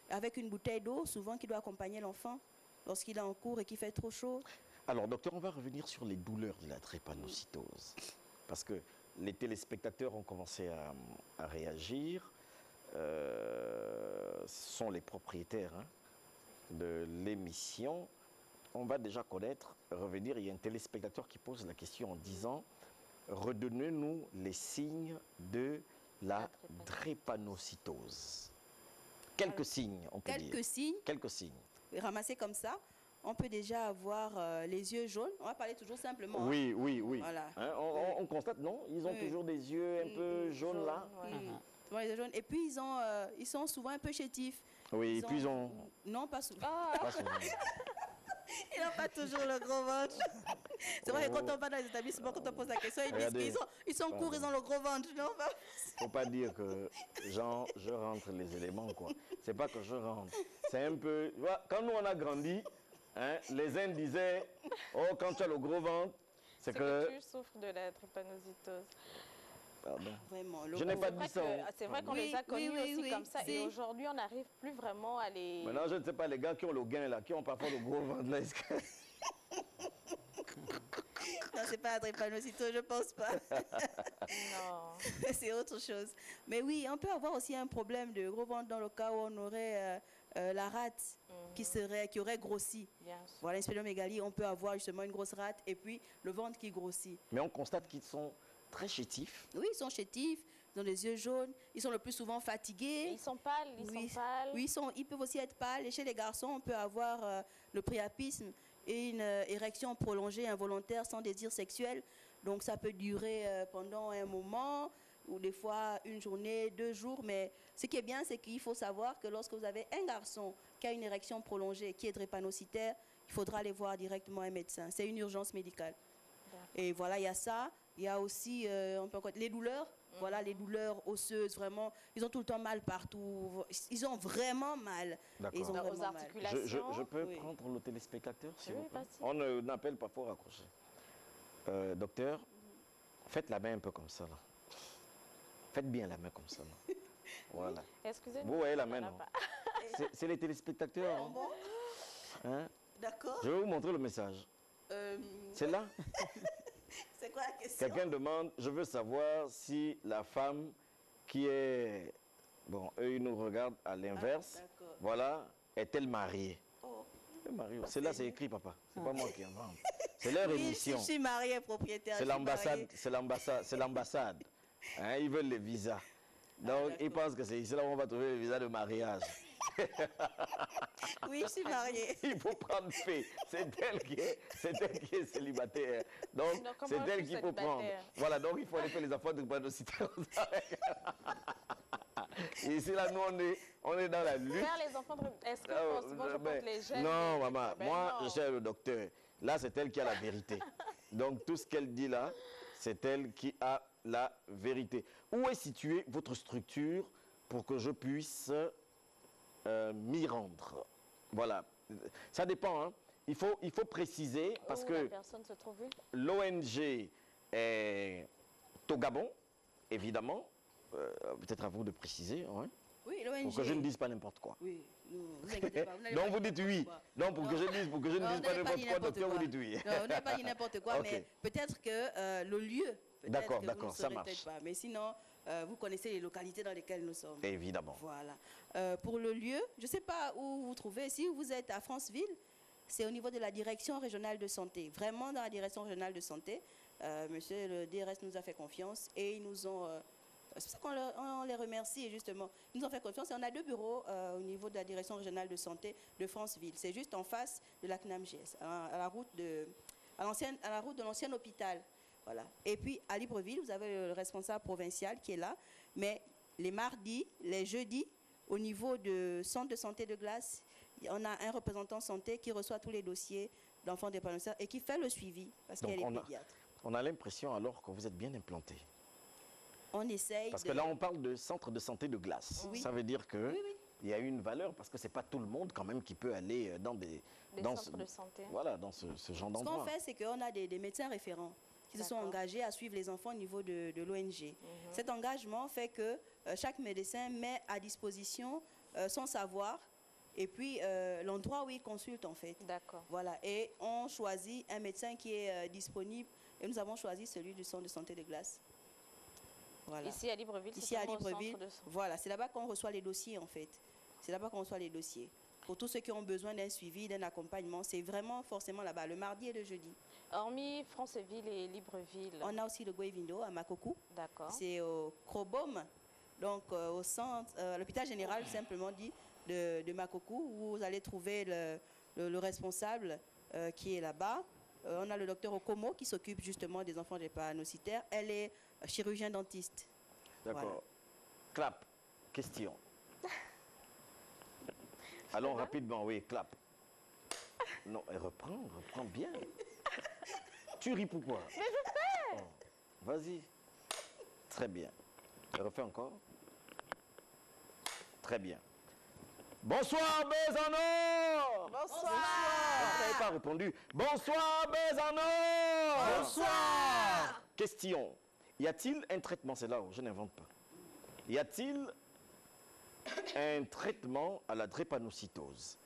avec une bouteille d'eau, souvent qui doit accompagner l'enfant lorsqu'il est en cours et qu'il fait trop chaud. Alors, docteur, on va revenir sur les douleurs de la drépanocytose, parce que les téléspectateurs ont commencé à réagir. Ce sont les propriétaires de l'émission. On va déjà connaître, revenir, il y a un téléspectateur qui pose la question en disant « Redonnez-nous les signes de la drépanocytose ». Quelques signes, on peut dire. Quelques signes. Ramassés comme ça, on peut déjà avoir les yeux jaunes. On va parler toujours simplement. Oui, oui, oui. Voilà. Hein, on constate, non? Ils ont toujours des yeux un peu jaunes là. Les yeux jaunes. Et puis, ils sont souvent un peu chétifs. Oui, et puis ils ont... Non, pas souvent. Pas souvent. Ils n'ont pas toujours le gros ventre. C'est vrai que quand on va dans les établissements, quand on pose la question, ils disent qu'ils sont courts, ils ont le gros ventre. Non, faut pas dire que genre, je rentre les éléments, quoi. C'est pas que je rentre. C'est un peu... Quand nous, on a grandi, hein, les uns disaient, oh, quand tu as le gros ventre, c'est que... tu souffres de la drépanocytose. Pardon. Vraiment, je n'ai pas dit ça. C'est vrai qu'on les a connus aussi comme ça. Et aujourd'hui, on n'arrive plus vraiment à les... Maintenant, je ne sais pas, les gars qui ont le gain là, qui ont parfois le gros ventre là. Non, c'est pas la drépanocytose, je pense pas. Non. C'est autre chose. Mais oui, on peut avoir aussi un problème de gros ventre dans le cas où on aurait la rate qui aurait grossi. Voilà, une splénomégalie, on peut avoir justement une grosse rate et puis le ventre qui grossit. Mais on constate qu'ils sont très chétifs. Oui, ils sont chétifs, ils ont des yeux jaunes, ils sont le plus souvent fatigués. Et ils sont pâles, Oui, ils peuvent aussi être pâles. Et chez les garçons, on peut avoir le priapisme et une érection prolongée involontaire sans désir sexuel. Donc ça peut durer pendant un moment ou des fois une journée, 2 jours. Mais ce qui est bien, c'est qu'il faut savoir que lorsque vous avez un garçon qui a une érection prolongée, qui est drépanocytaire, il faudra aller voir directement un médecin. C'est une urgence médicale. Et voilà, il y a ça. Il y a aussi les douleurs. Voilà, les douleurs osseuses, vraiment. Ils ont tout le temps mal partout. Ils ont vraiment mal. D'accord. Aux articulations. Je peux prendre le téléspectateur, s'il vous plaît? On n'appelle pas, pour raccrocher. Docteur, faites la main un peu comme ça, là. Faites bien la main comme ça, là. Voilà. Excusez-moi. Vous voyez la main, non? C'est les téléspectateurs. Hein? D'accord. Je vais vous montrer le message. C'est là? C'est quoi la question? Quelqu'un demande, je veux savoir si la femme qui est... Bon, eux, ils nous regardent à l'inverse. d'accord. Voilà, est-elle mariée? Oh. Elle est mariée. C'est là, c'est écrit, papa. C'est pas moi qui invente. C'est leur Oui, émission. je suis mariée, propriétaire. C'est je suis l'ambassade, mariée. c'est l'ambassade, c'est l'ambassade. Hein, ils veulent les visas. Donc, ils d'accord. pensent que c'est ici là où on va trouver les visas de mariage. Oui, je suis mariée. Il faut prendre paix. C'est elle qui est célibataire. Donc, Sinon, comment c'est je elle suis qu'il faut prendre. célibataire? Voilà, donc il faut aller faire les affaires de Drépanocytose. Ici, là, nous, on est dans la lutte. Faire les enfants de... Est-ce que forcément je Ben, porte les gènes non, de- maman, Ben moi, non. je suis le docteur. Là, c'est elle qui a la vérité. Donc, tout ce qu'elle dit là, c'est elle qui a la vérité. Où est située votre structure pour que je puisse m'y rendre? Voilà. Ça dépend, hein. Il faut préciser, parce Où que la personne se trouve? l'ONG est au Gabon, évidemment. Peut-être à vous de préciser, hein, Oui, l'ONG. pour que je ne dise pas n'importe quoi. Oui, ne vous inquiétez pas. Donc vous dites oui. Donc pour que je ne dise pas n'importe quoi, docteur, vous dites oui. Non, on n'a pas dit n'importe quoi, Ok. mais peut-être que le lieu, peut-être D'accord, que d'accord, vous ne ça saurez marche. peut-être pas. Mais sinon, vous connaissez les localités dans lesquelles nous sommes. Évidemment. Voilà. Pour le lieu, je ne sais pas où vous vous trouvez. Si vous êtes à Franceville, c'est au niveau de la direction régionale de santé. Vraiment dans la direction régionale de santé. Monsieur le DRS nous a fait confiance et ils nous ont... c'est pour ça qu'on les remercie, justement. Ils nous ont fait confiance et on a 2 bureaux au niveau de la direction régionale de santé de Franceville. C'est juste en face de la CNAMGS, à la route de l'ancien hôpital. Voilà. Et puis à Libreville, vous avez le responsable provincial qui est là. Mais les mardis, les jeudis, au niveau du centre de santé de Glace, on a un représentant santé qui reçoit tous les dossiers d'enfants dépendants et qui fait le suivi parce Donc, qu'elle est pédiatre. On a l'impression alors que vous êtes bien implanté. On essaye Parce que là, on parle de centre de santé de Glace. Oui. Ça veut dire que Oui, oui. il y a une valeur parce que c'est pas tout le monde quand même qui peut aller dans des centres de santé. Voilà, dans ce genre Ce d'endroit. qu'on fait, c'est qu'on a des médecins référents qui se sont D'accord. engagés à suivre les enfants au niveau de l'ONG. Cet engagement fait que chaque médecin met à disposition son savoir et puis l'endroit où il consulte en fait. D'accord. Voilà, et on choisit un médecin qui est disponible et nous avons choisi celui du centre de santé de Glace. Voilà. Ici à Libreville, c'est Ici à seulement au Libreville, centre de santé. voilà, c'est là-bas qu'on reçoit les dossiers en fait. C'est là-bas qu'on reçoit les dossiers. Pour tous ceux qui ont besoin d'un suivi, d'un accompagnement, c'est vraiment forcément là-bas, le mardi et le jeudi. Hormis Franceville et Libreville. On a aussi le Guevindo à Makokou. D'accord. C'est au Krobom, donc au centre, à l'hôpital général simplement dit de Makokou, où vous allez trouver le responsable qui est là-bas. On a le docteur Okomo qui s'occupe justement des enfants drépanocytaires. Elle est chirurgien dentiste. D'accord. Voilà. Clap. Question. Allons rapidement, oui, clap. Non, elle reprend bien. Tu ris pourquoi? Mais je fais. Vas-y. Très bien. Elle refait encore. Très bien. Bonsoir, Bézano. Bonsoir. Vous n'avez pas répondu. Bonsoir, Bézano. Bonsoir. Question. Y a-t-il un traitement, c'est là où je n'invente pas. Y a-t-il un traitement à la drépanocytose?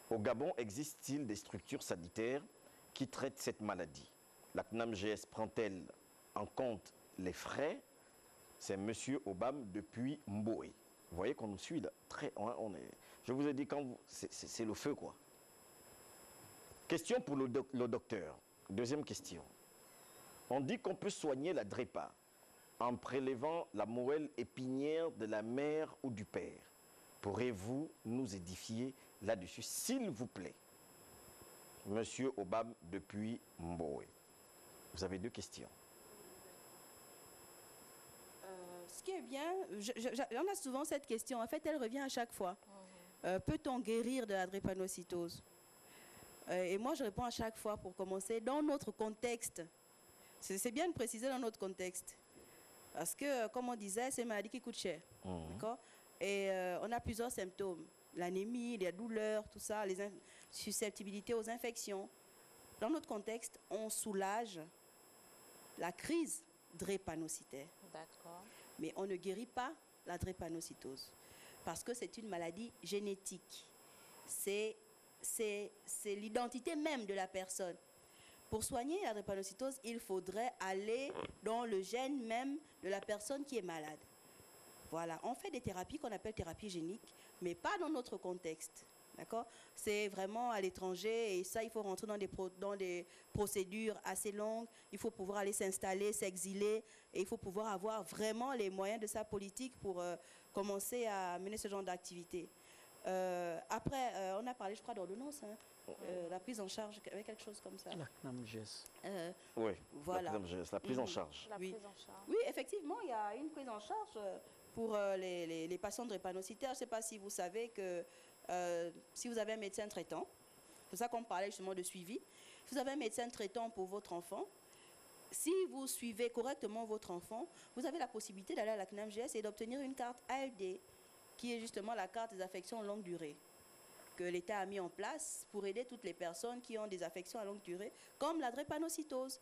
Au Gabon, existe-t-il des structures sanitaires qui traitent cette maladie? La CNAMGS prend-elle en compte les frais? C'est Monsieur Obam depuis Mboé. Vous voyez qu'on nous suit là. Je vous ai dit, c'est le feu, quoi. Question pour le docteur. Deuxième question. On dit qu'on peut soigner la drépa en prélevant la moelle épinière de la mère ou du père. Pourrez-vous nous édifier là-dessus, s'il vous plaît? Monsieur Obam depuis Mboé. Vous avez 2 questions. Ce qui est bien, on a souvent cette question. En fait, elle revient à chaque fois. Peut-on guérir de la drépanocytose? Et moi, je réponds à chaque fois, pour commencer, dans notre contexte. C'est bien de préciser dans notre contexte. Parce que, comme on disait, c'est une maladie qui coûte cher. D'accord? Et on a plusieurs symptômes. L'anémie, les douleurs, tout ça, les susceptibilités aux infections. Dans notre contexte, on soulage la crise drépanocytaire. D'accord. Mais on ne guérit pas la drépanocytose. Parce que c'est une maladie génétique. C'est l'identité même de la personne. Pour soigner la drépanocytose, il faudrait aller dans le gène même de la personne qui est malade. Voilà, on fait des thérapies qu'on appelle thérapies géniques, mais pas dans notre contexte. D'accord? C'est vraiment à l'étranger et ça, il faut rentrer dans des procédures assez longues. Il faut pouvoir aller s'installer, s'exiler et il faut pouvoir avoir vraiment les moyens de sa politique pour commencer à mener ce genre d'activité. Après, on a parlé, je crois, d'ordonnance, hein, la prise en charge, avec quelque chose comme ça. La CNAMGES. Oui, voilà. la prise en charge. La Oui. prise en charge. Oui, effectivement, il y a une prise en charge pour les patients drépanocytaires. Je ne sais pas si vous savez que si vous avez un médecin traitant, c'est pour ça qu'on parlait justement de suivi, si vous avez un médecin traitant pour votre enfant, si vous suivez correctement votre enfant, vous avez la possibilité d'aller à la CNAMGS et d'obtenir une carte ALD, qui est justement la carte des affections longue durée, que l'État a mis en place pour aider toutes les personnes qui ont des affections à longue durée, comme la drépanocytose.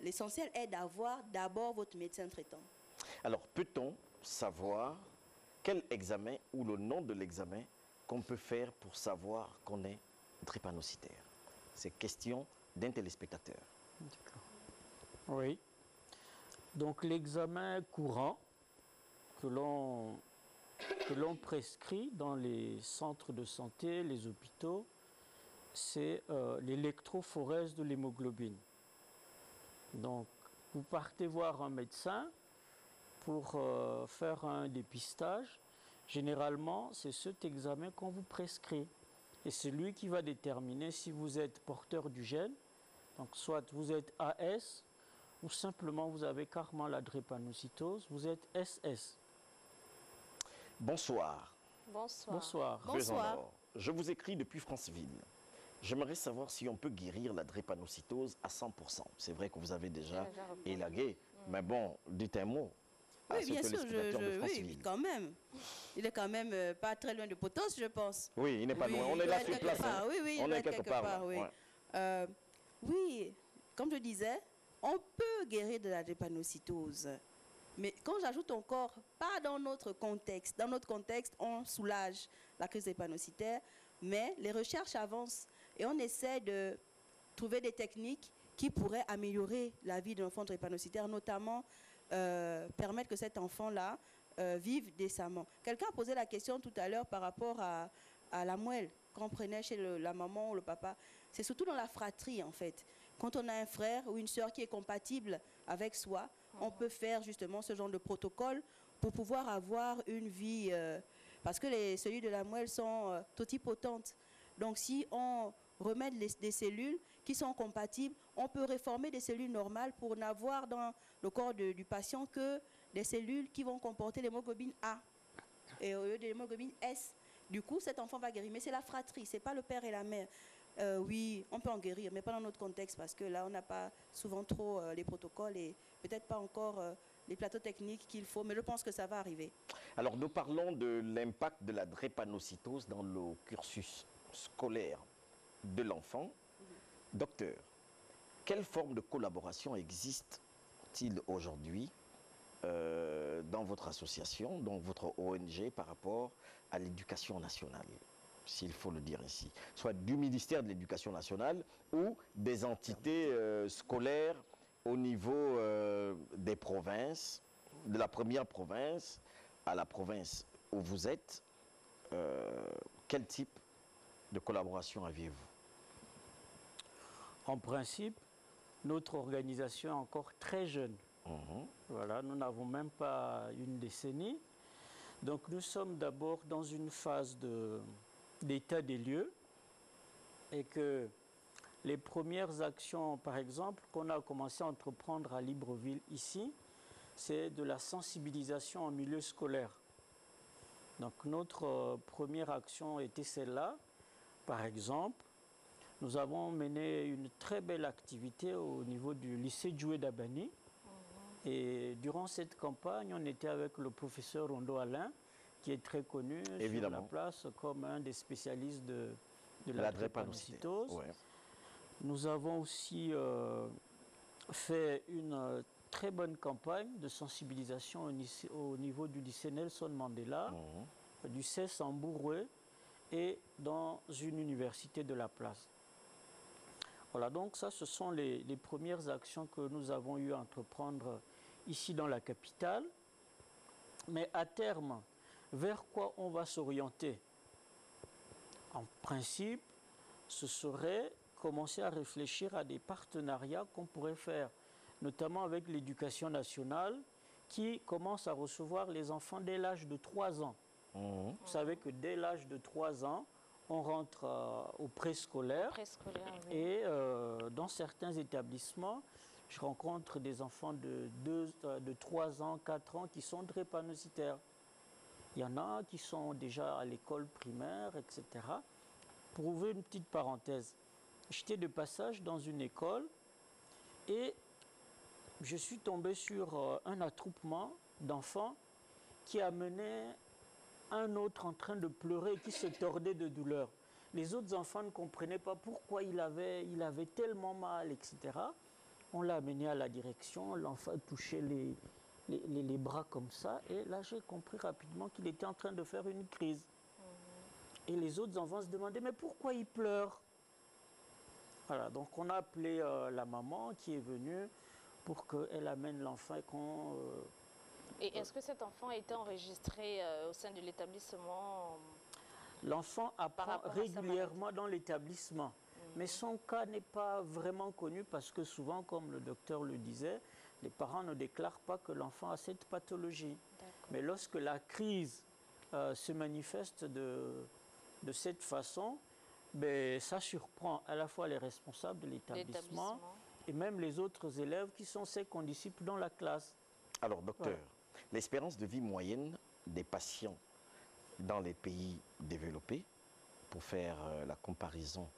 L'essentiel est d'avoir d'abord votre médecin traitant. Alors, peut-on savoir quel examen ou le nom de l'examen qu'on peut faire pour savoir qu'on est drépanocytaire? C'est question d'un téléspectateur. Oui. Donc l'examen courant que l'on prescrit dans les centres de santé, les hôpitaux, c'est l'électrophorèse de l'hémoglobine. Donc vous partez voir un médecin pour faire un dépistage. Généralement, c'est cet examen qu'on vous prescrit. Et c'est lui qui va déterminer si vous êtes porteur du gène. Donc soit vous êtes AS, ou simplement vous avez carrément la drépanocytose, vous êtes SS. Bonsoir. Bonsoir. Bonsoir. Bonsoir. Je vous écris depuis Franceville. J'aimerais savoir si on peut guérir la drépanocytose à 100%. C'est vrai que vous avez déjà élagué, mais bon, dites un mot. Oui, bien sûr, oui, quand même. Il est quand même pas très loin de Potosí, je pense. Oui, il n'est pas Oui, loin. On il est là doit sur être place. quelque part. Hein. Oui, oui, On il est doit être quelque part. part, oui. Ouais. Oui, comme je disais, on peut guérir de la drépanocytose. Mais quand j'ajoute encore, pas dans notre contexte. Dans notre contexte, on soulage la crise drépanocytaire, mais les recherches avancent et on essaie de trouver des techniques qui pourraient améliorer la vie de l'enfant drépanocytaire, notamment permettre que cet enfant-là vive décemment. Quelqu'un a posé la question tout à l'heure par rapport à la moelle qu'on prenait chez la maman ou le papa. C'est surtout dans la fratrie, en fait. Quand on a un frère ou une sœur qui est compatible avec soi, on peut faire justement ce genre de protocole pour pouvoir avoir une vie, parce que les cellules de la moelle sont totipotentes. Donc si on remet des cellules qui sont compatibles, on peut réformer des cellules normales pour n'avoir dans le corps du patient que des cellules qui vont comporter l'hémoglobine A et au lieu de l'hémoglobine S. Du coup, cet enfant va guérir. Mais c'est la fratrie, ce n'est pas le père et la mère. Oui, on peut en guérir, mais pas dans notre contexte parce que là, on n'a pas souvent trop les protocoles et peut-être pas encore les plateaux techniques qu'il faut, mais je pense que ça va arriver. Alors, nous parlons de l'impact de la drépanocytose dans le cursus scolaire de l'enfant. Docteur, quelle forme de collaboration existe-t-il aujourd'hui dans votre association, dans votre ONG par rapport à l'éducation nationale, s'il faut le dire ainsi, soit du ministère de l'Éducation nationale ou des entités scolaires au niveau des provinces, de la première province à la province où vous êtes, quel type de collaboration aviez-vous? En principe, notre organisation est encore très jeune. Voilà, nous n'avons même pas une décennie. Donc nous sommes d'abord dans une phase d'état des lieux et que les premières actions, par exemple, qu'on a commencé à entreprendre à Libreville ici, c'est de la sensibilisation en milieu scolaire. Donc notre première action était celle-là. Par exemple, nous avons mené une très belle activité au niveau du lycée Djoué d'Abani. Et durant cette campagne, on était avec le professeur Rondo Alain, qui est très connu sur la place comme un des spécialistes de la drépanocytose. Ouais. Nous avons aussi fait une très bonne campagne de sensibilisation au niveau du lycée Nelson Mandela, du CES en Bourroué et dans une université de la place. Voilà, donc ça, ce sont les premières actions que nous avons eu à entreprendre ici dans la capitale. Mais à terme, vers quoi on va s'orienter? En principe, ce serait commencer à réfléchir à des partenariats qu'on pourrait faire, notamment avec l'éducation nationale, qui commence à recevoir les enfants dès l'âge de 3 ans. Vous savez que dès l'âge de 3 ans, on rentre au préscolaire. Oui. Et dans certains établissements, je rencontre des enfants de 3 ans, 4 ans qui sont drépanocytaires. Il y en a qui sont déjà à l'école primaire, etc. Pour ouvrir une petite parenthèse, j'étais de passage dans une école et je suis tombé sur un attroupement d'enfants qui amenait un autre en train de pleurer et qui se tordait de douleur. Les autres enfants ne comprenaient pas pourquoi il avait tellement mal, etc. On l'a amené à la direction, l'enfant touchait les bras comme ça, et là j'ai compris rapidement qu'il était en train de faire une crise. Et les autres enfants se demandaient, mais pourquoi il pleure? Voilà, donc on a appelé la maman qui est venue pour qu'elle amène l'enfant et qu'on... Et est-ce que cet enfant a été enregistré au sein de l'établissement? L'enfant apprend régulièrement dans l'établissement. Mais son cas n'est pas vraiment connu parce que souvent, comme le docteur le disait, les parents ne déclarent pas que l'enfant a cette pathologie. Mais lorsque la crise se manifeste de cette façon, ben, ça surprend à la fois les responsables de l'établissement et même les autres élèves qui sont ses condisciples dans la classe. Alors, docteur, l'espérance de vie moyenne des patients dans les pays développés, pour faire la comparaison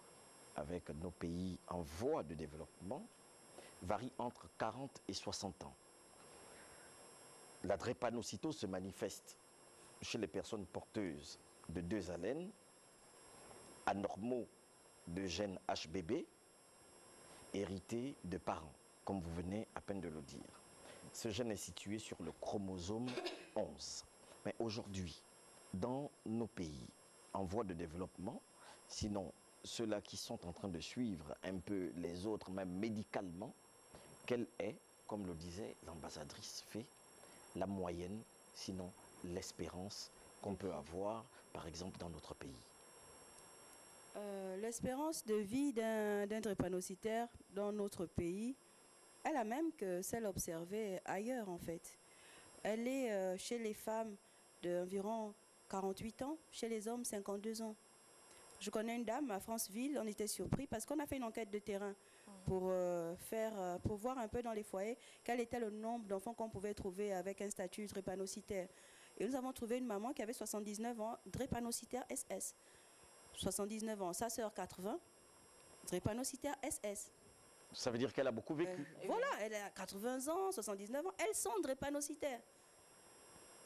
avec nos pays en voie de développement, varie entre 40 et 60 ans. La drépanocytose se manifeste chez les personnes porteuses de 2 allènes, anormaux de gènes HBB, hérités de parents, comme vous venez à peine de le dire. Ce gène est situé sur le chromosome 11. Mais aujourd'hui, dans nos pays en voie de développement, sinon ceux-là qui sont en train de suivre un peu les autres, même médicalement, quelle est, comme le disait l'ambassadrice Fay, la moyenne, sinon l'espérance qu'on peut avoir, par exemple, dans notre pays? L'espérance de vie d'un drépanocytaire dans notre pays est la même que celle observée ailleurs, en fait. Elle est chez les femmes d'environ 48 ans, chez les hommes 52 ans. Je connais une dame à Franceville, on était surpris parce qu'on a fait une enquête de terrain pour voir un peu dans les foyers quel était le nombre d'enfants qu'on pouvait trouver avec un statut drépanocytaire. Et nous avons trouvé une maman qui avait 79 ans, drépanocytaire SS. 79 ans, sa sœur 80, drépanocytaire SS. Ça veut dire qu'elle a beaucoup vécu. Voilà, elle a 80 ans, 79 ans, elles sont drépanocytaires.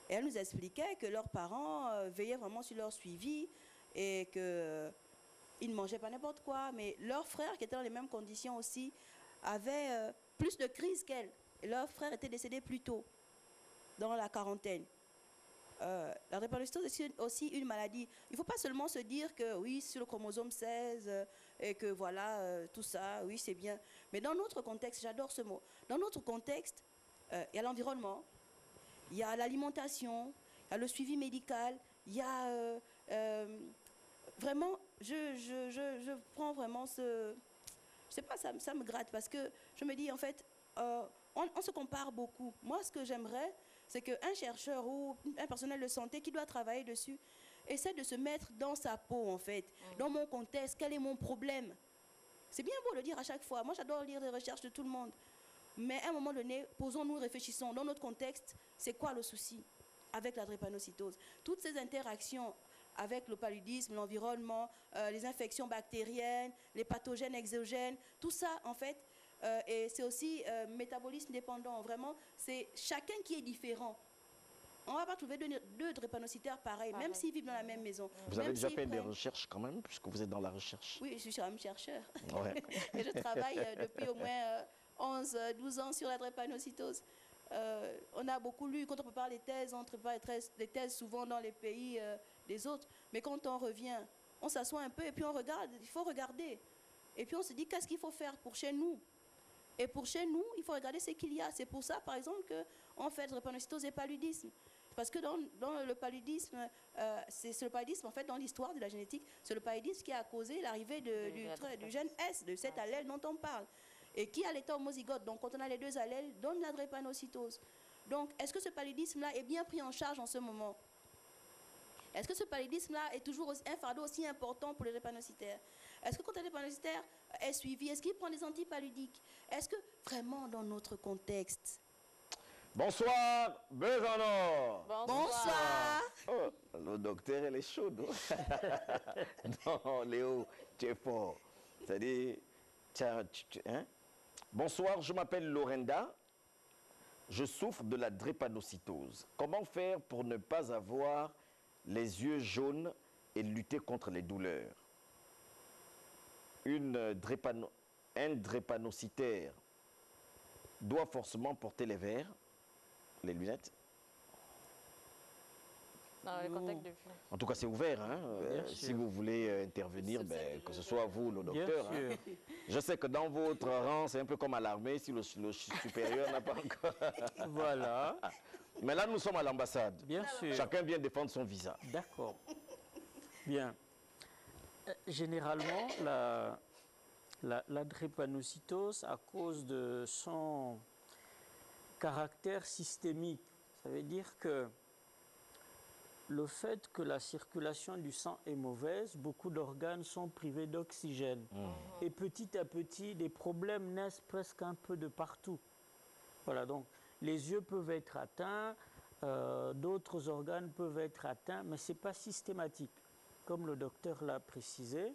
Et elle nous expliquait que leurs parents veillaient vraiment sur leur suivi et qu'ils ne mangeaient pas n'importe quoi. Mais leur frère, qui était dans les mêmes conditions aussi, avait plus de crises qu'elle. Et leur frère était décédé plus tôt, dans la quarantaine. La drépanocytose est aussi une maladie. Il ne faut pas seulement se dire que oui, sur le chromosome 16 et que voilà, tout ça, oui, c'est bien. Mais dans notre contexte, j'adore ce mot, dans notre contexte, il y a l'environnement, il y a l'alimentation, il y a le suivi médical, il y a vraiment, je prends vraiment ce... Je sais pas, ça me gratte parce que je me dis en fait, on se compare beaucoup. Moi, ce que j'aimerais, c'est qu'un chercheur ou un personnel de santé qui doit travailler dessus essaie de se mettre dans sa peau, en fait, dans mon contexte, quel est mon problème. C'est bien beau de le dire à chaque fois. Moi, j'adore lire les recherches de tout le monde. Mais à un moment donné, posons-nous, réfléchissons. Dans notre contexte, c'est quoi le souci avec la drépanocytose? Toutes ces interactions avec le paludisme, l'environnement, les infections bactériennes, les pathogènes exogènes, tout ça, en fait, et c'est aussi métabolisme dépendant. Vraiment, c'est chacun qui est différent. On ne va pas trouver deux drépanocytaires pareils, même s'ils vivent dans la même maison. Vous avez déjà fait des recherches quand même, puisque vous êtes dans la recherche? Oui, je suis quand même chercheur. Ouais. Et je travaille depuis au moins 11-12 ans sur la drépanocytose. On a beaucoup lu, quand on prépare les thèses, on prépare les thèses souvent dans les pays des autres. Mais quand on revient, on s'assoit un peu et puis on regarde. Il faut regarder. Et puis on se dit, qu'est-ce qu'il faut faire pour chez nous? Et pour chez nous, il faut regarder ce qu'il y a. C'est pour ça, par exemple, qu'on fait drépanocytose et paludisme. Parce que dans le paludisme, c'est le paludisme, en fait, dans l'histoire de la génétique, c'est le paludisme qui a causé l'arrivée du gène S, de cet allèle dont on parle, et qui, à l'état homozygote, donc quand on a les deux allèles, donne la drépanocytose. Donc, est-ce que ce paludisme-là est bien pris en charge en ce moment? Est-ce que ce paludisme-là est toujours un fardeau aussi important pour les drépanocytaires? Est-ce que quand un drépanocytaire est suivi, est-ce qu'il prend des antipaludiques? Est-ce que vraiment dans notre contexte? Bonsoir, Besanor. Bonsoir. Oh, le docteur, elle est chaude. Non, Léo, tu es fort. C'est-à-dire, hein? Bonsoir, je m'appelle Lorenda. Je souffre de la drépanocytose. Comment faire pour ne pas avoir les yeux jaunes et lutter contre les douleurs? Un drépanocytaire doit forcément porter les verres, les lunettes. Dans le contact de vue. En tout cas, c'est ouvert. Hein? Si vous voulez intervenir, que ce soit vous, le docteur. Hein? Je sais que dans votre rang, c'est un peu comme à l'armée, si le supérieur n'a pas encore. Voilà. Mais là, nous sommes à l'ambassade. Bien sûr. Chacun vient défendre son visa. D'accord. Bien. Généralement, la drépanocytose, à cause de son caractère systémique, ça veut dire que le fait que la circulation du sang est mauvaise, beaucoup d'organes sont privés d'oxygène. Et petit à petit, des problèmes naissent presque un peu de partout. Voilà, donc les yeux peuvent être atteints, d'autres organes peuvent être atteints, mais ce n'est pas systématique. Comme le docteur l'a précisé,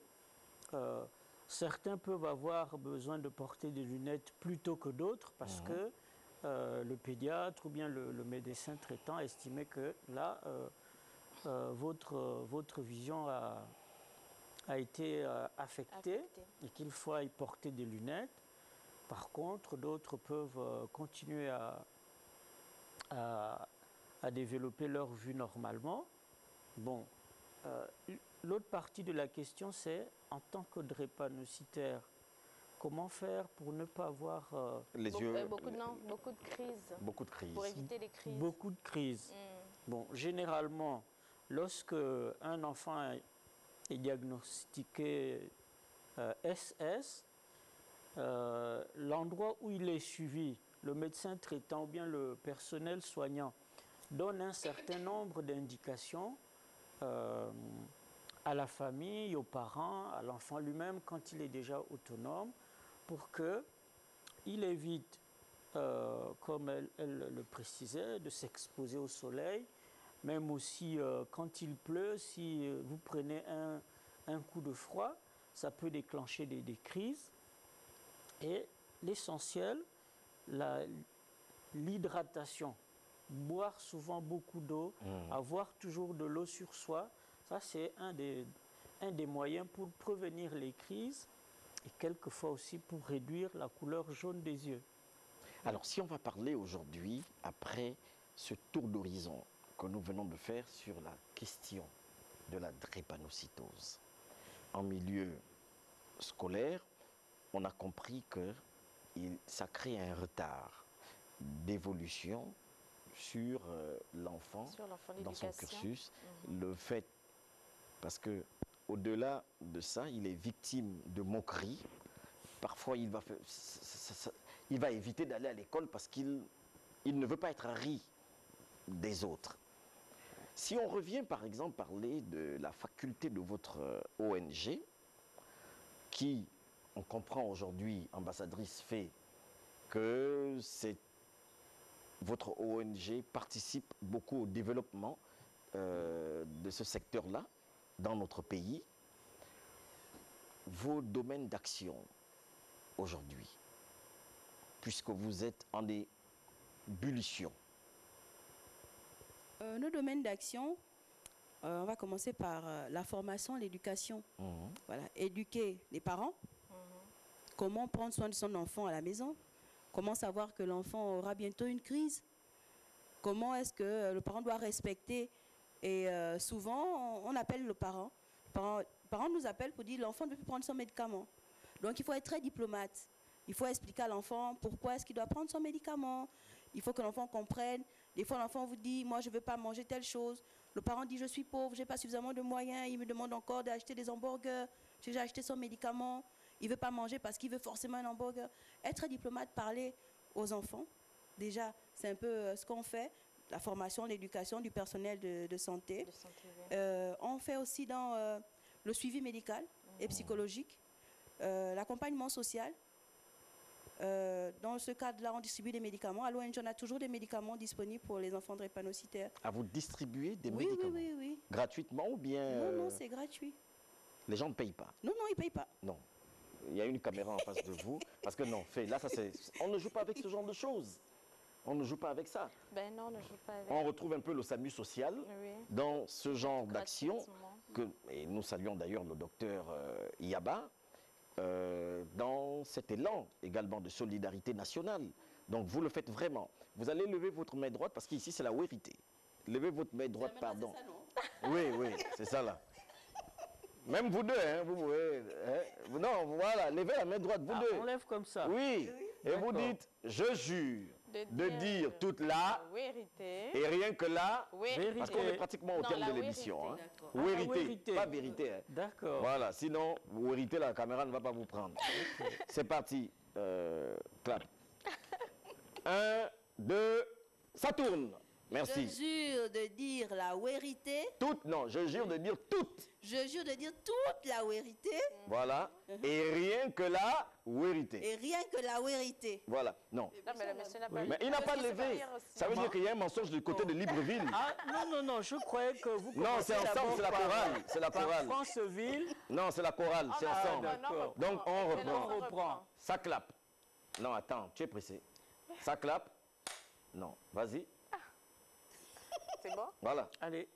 certains peuvent avoir besoin de porter des lunettes plutôt que d'autres parce que le pédiatre ou bien le médecin traitant estimait que là, votre vision a été affectée et qu'il faut y porter des lunettes. Par contre, d'autres peuvent continuer à développer leur vue normalement. Bon, l'autre partie de la question, c'est en tant que drépanocytaire, comment faire pour ne pas avoir les yeux, beaucoup de crises. Beaucoup de crises. Pour éviter les crises. Beaucoup de crises. Bon, généralement, lorsque un enfant est diagnostiqué SS, l'endroit où il est suivi, le médecin traitant ou bien le personnel soignant donne un certain nombre d'indications à la famille, aux parents, à l'enfant lui-même quand il est déjà autonome pour qu'il évite, comme elle le précisait, de s'exposer au soleil. Même aussi quand il pleut, si vous prenez un coup de froid, ça peut déclencher des crises. Et l'essentiel, l'hydratation. Boire souvent beaucoup d'eau, avoir toujours de l'eau sur soi, ça c'est un des moyens pour prévenir les crises et quelquefois aussi pour réduire la couleur jaune des yeux. Alors si on va parler aujourd'hui, après ce tour d'horizon que nous venons de faire sur la question de la drépanocytose, en milieu scolaire, on a compris que ça crée un retard d'évolution sur l'enfant dans son cursus. Le fait, parce que au-delà de ça, il est victime de moqueries. Parfois, il va éviter d'aller à l'école parce qu'il ne veut pas être ri des autres. Si on revient, par exemple, parler de la faculté de votre ONG, qui, on comprend aujourd'hui, ambassadrice, fait que votre ONG participe beaucoup au développement de ce secteur-là dans notre pays. Vos domaines d'action aujourd'hui, puisque vous êtes en ébullition. Nos domaines d'action, on va commencer par la formation, l'éducation. Voilà, éduquer les parents. Comment prendre soin de son enfant à la maison? Comment savoir que l'enfant aura bientôt une crise? Comment est-ce que le parent doit respecter? Et souvent, on appelle le parent. Le parent nous appelle pour dire l'enfant ne peut plus prendre son médicament. Donc, il faut être très diplomate. Il faut expliquer à l'enfant pourquoi est-ce qu'il doit prendre son médicament. Il faut que l'enfant comprenne. Des fois, l'enfant vous dit, moi, je ne veux pas manger telle chose. Le parent dit, je suis pauvre, je n'ai pas suffisamment de moyens. Il me demande encore d'acheter des hamburgers. J'ai déjà acheté son médicament. Il ne veut pas manger parce qu'il veut forcément un hamburger. Être très diplomate, parler aux enfants. Déjà, c'est un peu ce qu'on fait. La formation, l'éducation du personnel de santé. On fait aussi dans le suivi médical et psychologique, l'accompagnement social. Dans ce cadre-là, on distribue des médicaments. À l'ONG, on a toujours des médicaments disponibles pour les enfants drépanocytaires. Ah, vous distribuez des médicaments? Oui. Gratuitement ou bien... Non, c'est gratuit. Les gens ne payent pas? Non, ils ne payent pas. Non. Il y a une caméra en face de vous. Parce que non, là, on ne joue pas avec ce genre de choses. On ne joue pas avec ça. Ben non, on ne joue pas avec. On retrouve un peu le SAMU social dans ce genre d'action. Et nous saluons d'ailleurs le docteur Yaba dans cet élan également de solidarité nationale. Donc vous le faites vraiment. Vous allez lever votre main droite parce qu'ici c'est la vérité. Levez votre main droite, pardon. Oui, c'est ça là. Même vous deux, hein, vous pouvez. Hein, non, voilà, levez la main droite, vous deux. On lève comme ça. Oui, et vous dites, je jure de dire toute la vérité et rien que la vérité. Parce qu'on est pratiquement au terme de l'émission. Vérité, pas vérité. Hein. D'accord. Voilà, sinon, vérité, la caméra ne va pas vous prendre. C'est parti. Clap. 1, 2, ça tourne. Merci. Je jure de dire la vérité. Toute, non, je jure de dire toute. Je jure de dire toute la vérité. Voilà. Et rien que la vérité. Et rien que la vérité. Voilà. Non. Non, mais le monsieur n'a pas Mais il n'a pas levé. Ça veut dire qu'il y a un mensonge du côté de Libreville. Ah, non, je croyais que vous... Non, c'est ensemble, c'est la chorale. C'est la chorale. Franceville. Non, c'est la chorale, c'est ensemble. D'accord. Donc on On reprend. Ça clappe. Non, attends, tu es pressé. Ça clappe. Non, vas-y. C'est bon? Voilà, Allez.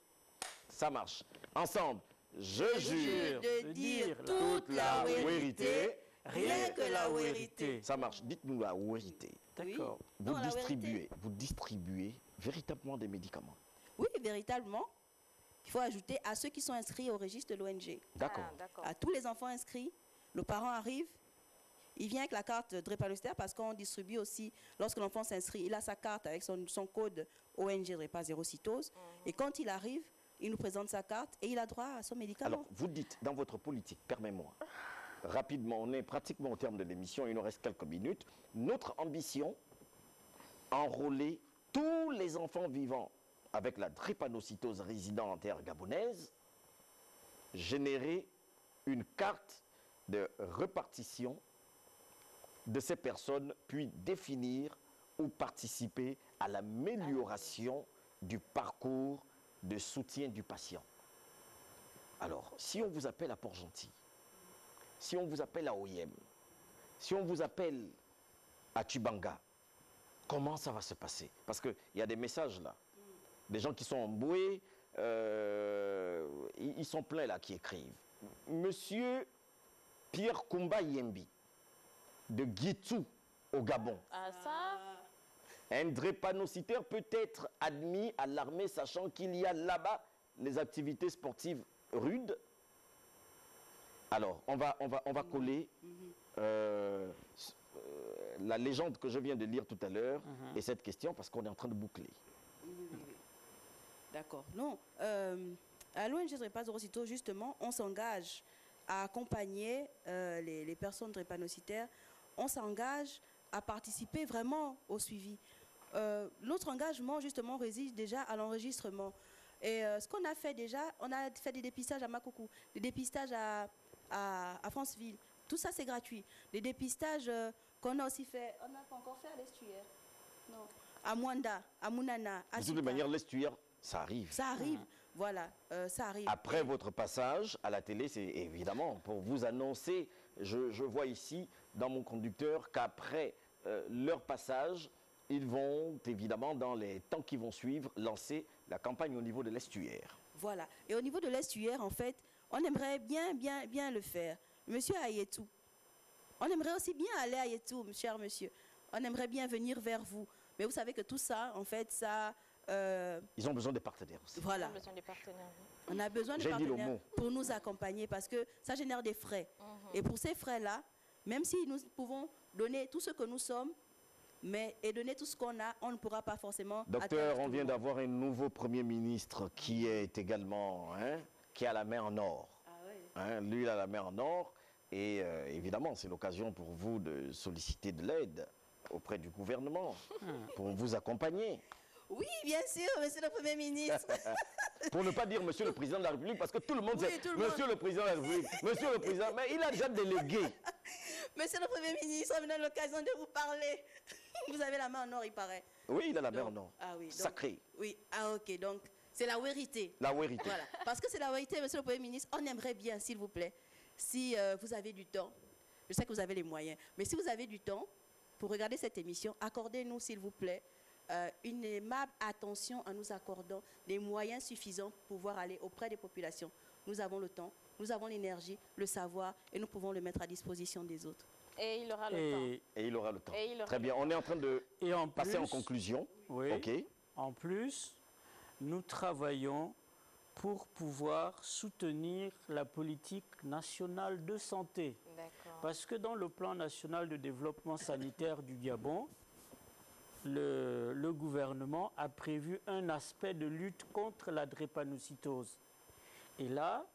ça marche. Ensemble, je jure de dire toute la vérité. Rien que la vérité. Ça marche. Dites-nous la vérité. D'accord. Non, la vérité. Vous distribuez véritablement des médicaments. Oui, véritablement. Il faut ajouter à ceux qui sont inscrits au registre de l'ONG. D'accord. À tous les enfants inscrits, le parent arrive, il vient avec la carte drépanocytaire parce qu'on distribue aussi, lorsque l'enfant s'inscrit, il a sa carte avec son code ONG drépanocytose. Et quand il arrive, il nous présente sa carte et il a droit à son médicament. Alors, vous dites dans votre politique, permets-moi, rapidement, on est pratiquement au terme de l'émission, il nous reste quelques minutes. Notre ambition, enrôler tous les enfants vivant avec la drépanocytose résidant en terre gabonaise, générer une carte de répartition de ces personnes, puis définir ou participer à l'amélioration du parcours de soutien du patient. Alors, si on vous appelle à Port-Gentil, si on vous appelle à Oyem, si on vous appelle à Tubanga, comment ça va se passer? Parce qu'il y a des messages là, des gens qui sont emboués, ils sont pleins là qui écrivent. Monsieur Pierre Koumba Yembi, de Guitou au Gabon. Ah, ça? Un drépanocytaire peut être admis à l'armée, sachant qu'il y a là-bas les activités sportives rudes. Alors, on va coller la légende que je viens de lire tout à l'heure et cette question parce qu'on est en train de boucler. D'accord. Non, à l'ONG Drépanocytose, justement, on s'engage à accompagner les personnes drépanocytaires. On s'engage à participer vraiment au suivi. Notre engagement, justement, réside déjà à l'enregistrement. Et ce qu'on a fait déjà, on a fait des dépistages à Makoukou, des dépistages à Franceville. Tout ça, c'est gratuit. Les dépistages qu'on a aussi fait, on n'a pas encore fait à l'Estuaire. Non. À Mwanda, à Mounana, à De toute manière, l'Estuaire, ça arrive. Ça arrive, voilà, ça arrive. Après votre passage à la télé, c'est évidemment pour vous annoncer, je vois ici dans mon conducteur qu'après leur passage, ils vont évidemment dans les temps qui vont suivre lancer la campagne au niveau de l'Estuaire. Voilà, et au niveau de l'Estuaire, en fait, on aimerait bien le faire. Monsieur Ayetou, on aimerait aussi bien aller à Ayetou, cher monsieur. On aimerait bien venir vers vous. Mais vous savez que tout ça, en fait, ça... Ils ont besoin de partenaires aussi. Voilà. On a besoin de partenaires. On a besoin de partenaires pour nous accompagner parce que ça génère des frais. Et pour ces frais-là, Même si nous pouvons donner tout ce que nous sommes, et donner tout ce qu'on a, on ne pourra pas forcément... Docteur, on vient d'avoir un nouveau Premier ministre qui est également, qui a la main en or. Ah oui. Lui, il a la main en or. Et évidemment, c'est l'occasion pour vous de solliciter de l'aide auprès du gouvernement pour vous accompagner. Oui, bien sûr, monsieur le Premier ministre. Pour ne pas dire monsieur le Président de la République, parce que tout le monde Oui, sait tout le monsieur le Président de la République, monsieur le Président, mais il a déjà délégué. Monsieur le Premier ministre, on me donne l'occasion de vous parler. Vous avez la main en or, il paraît. Oui, il a la main en or. Ah oui. Sacré. Oui, ah ok, donc c'est la vérité. La vérité. Voilà, parce que c'est la vérité, monsieur le Premier ministre, on aimerait bien, s'il vous plaît, si vous avez du temps, je sais que vous avez les moyens, mais si vous avez du temps pour regarder cette émission, accordez-nous, s'il vous plaît, une aimable attention en nous accordant des moyens suffisants pour pouvoir aller auprès des populations. Nous avons le temps, nous avons l'énergie, le savoir, et nous pouvons le mettre à disposition des autres. Et il aura le temps. Et il aura le temps. Et il aura Très le bien, temps. on est en train de passer en conclusion. Oui. OK. En plus, nous travaillons pour pouvoir soutenir la politique nationale de santé. D'accord. Parce que dans le plan national de développement sanitaire du Gabon, le gouvernement a prévu un aspect de lutte contre la drépanocytose. Et là,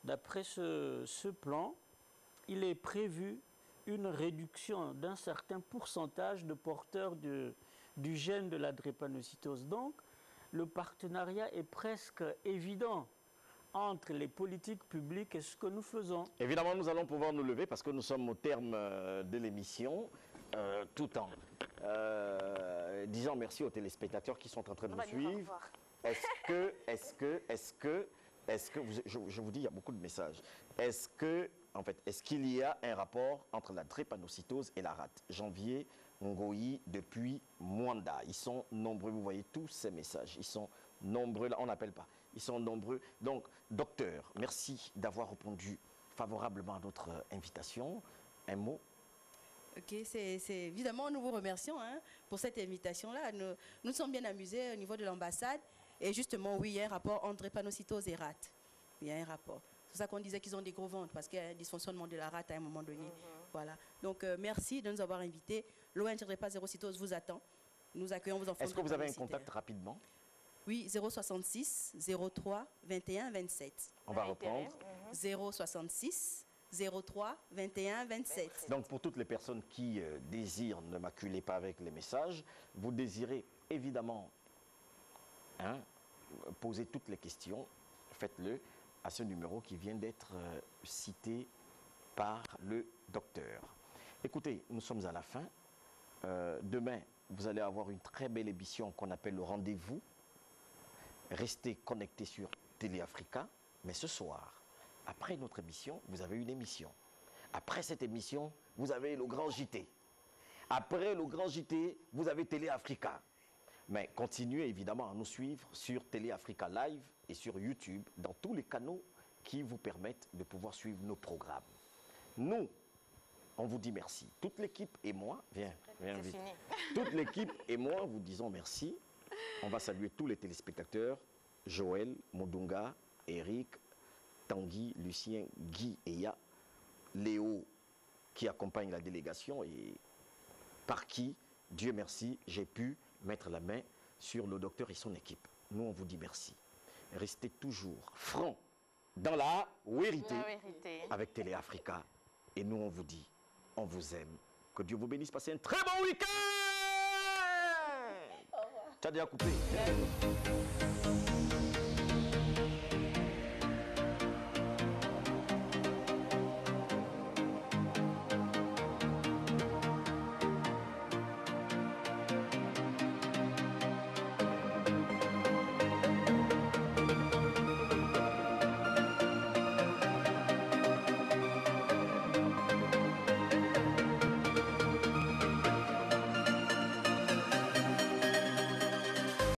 d'après ce plan, il est prévu une réduction d'un certain pourcentage de porteurs du gène de la drépanocytose. Donc, le partenariat est presque évident entre les politiques publiques et ce que nous faisons. Évidemment, nous allons pouvoir nous lever parce que nous sommes au terme de l'émission, tout en disant merci aux téléspectateurs qui sont en train de On nous va dire au suivre. revoir. Est-ce que je vous dis, il y a beaucoup de messages. Est-ce qu'il y a un rapport entre la drépanocytose et la rate? Janvier, Ngoyi, depuis Mwanda. Ils sont nombreux, vous voyez tous ces messages. Ils sont nombreux, là on n'appelle pas. Ils sont nombreux. Donc, docteur, merci d'avoir répondu favorablement à notre invitation. Un mot? Ok, c'est évidemment, nous vous remercions pour cette invitation-là. Nous sommes bien amusés au niveau de l'ambassade. Et justement, oui, il y a un rapport entre drépanocytose et rate. Il y a un rapport. C'est pour ça qu'on disait qu'ils ont des gros ventres, parce qu'il y a un dysfonctionnement de la rate à un moment donné. Voilà. Donc, merci de nous avoir invités. L'ONG Drépanocytose vous attend. Nous accueillons vos enfants. Est-ce que vous avez un contact rapidement? Oui, 066 03 21 27. On va reprendre. 066 03 21 27. Donc, pour toutes les personnes qui désirent, ne m'acculez pas avec les messages, vous désirez évidemment poser toutes les questions, faites-le à ce numéro qui vient d'être cité par le docteur. Écoutez, nous sommes à la fin. Demain, vous allez avoir une très belle émission qu'on appelle le rendez-vous. Restez connectés sur Télé Africa. Mais ce soir, après notre émission, vous avez une émission. Après cette émission, vous avez le grand JT. Après le grand JT, vous avez Télé Africa. Mais continuez évidemment à nous suivre sur Télé Africa Live et sur YouTube, dans tous les canaux qui vous permettent de pouvoir suivre nos programmes. Nous, on vous dit merci. Toute l'équipe et moi, viens vite. Toute l'équipe et moi vous disons merci. On va saluer tous les téléspectateurs, Joël, Modunga, Eric, Tanguy, Lucien, Guy et Ya, Léo qui accompagne la délégation et par qui, Dieu merci, j'ai pu mettre la main sur le docteur et son équipe. Nous, on vous dit merci. Restez toujours francs dans la vérité avec Télé Africa. Et nous, on vous dit, on vous aime. Que Dieu vous bénisse. Passez un très bon week-end. Tu as déjà coupé.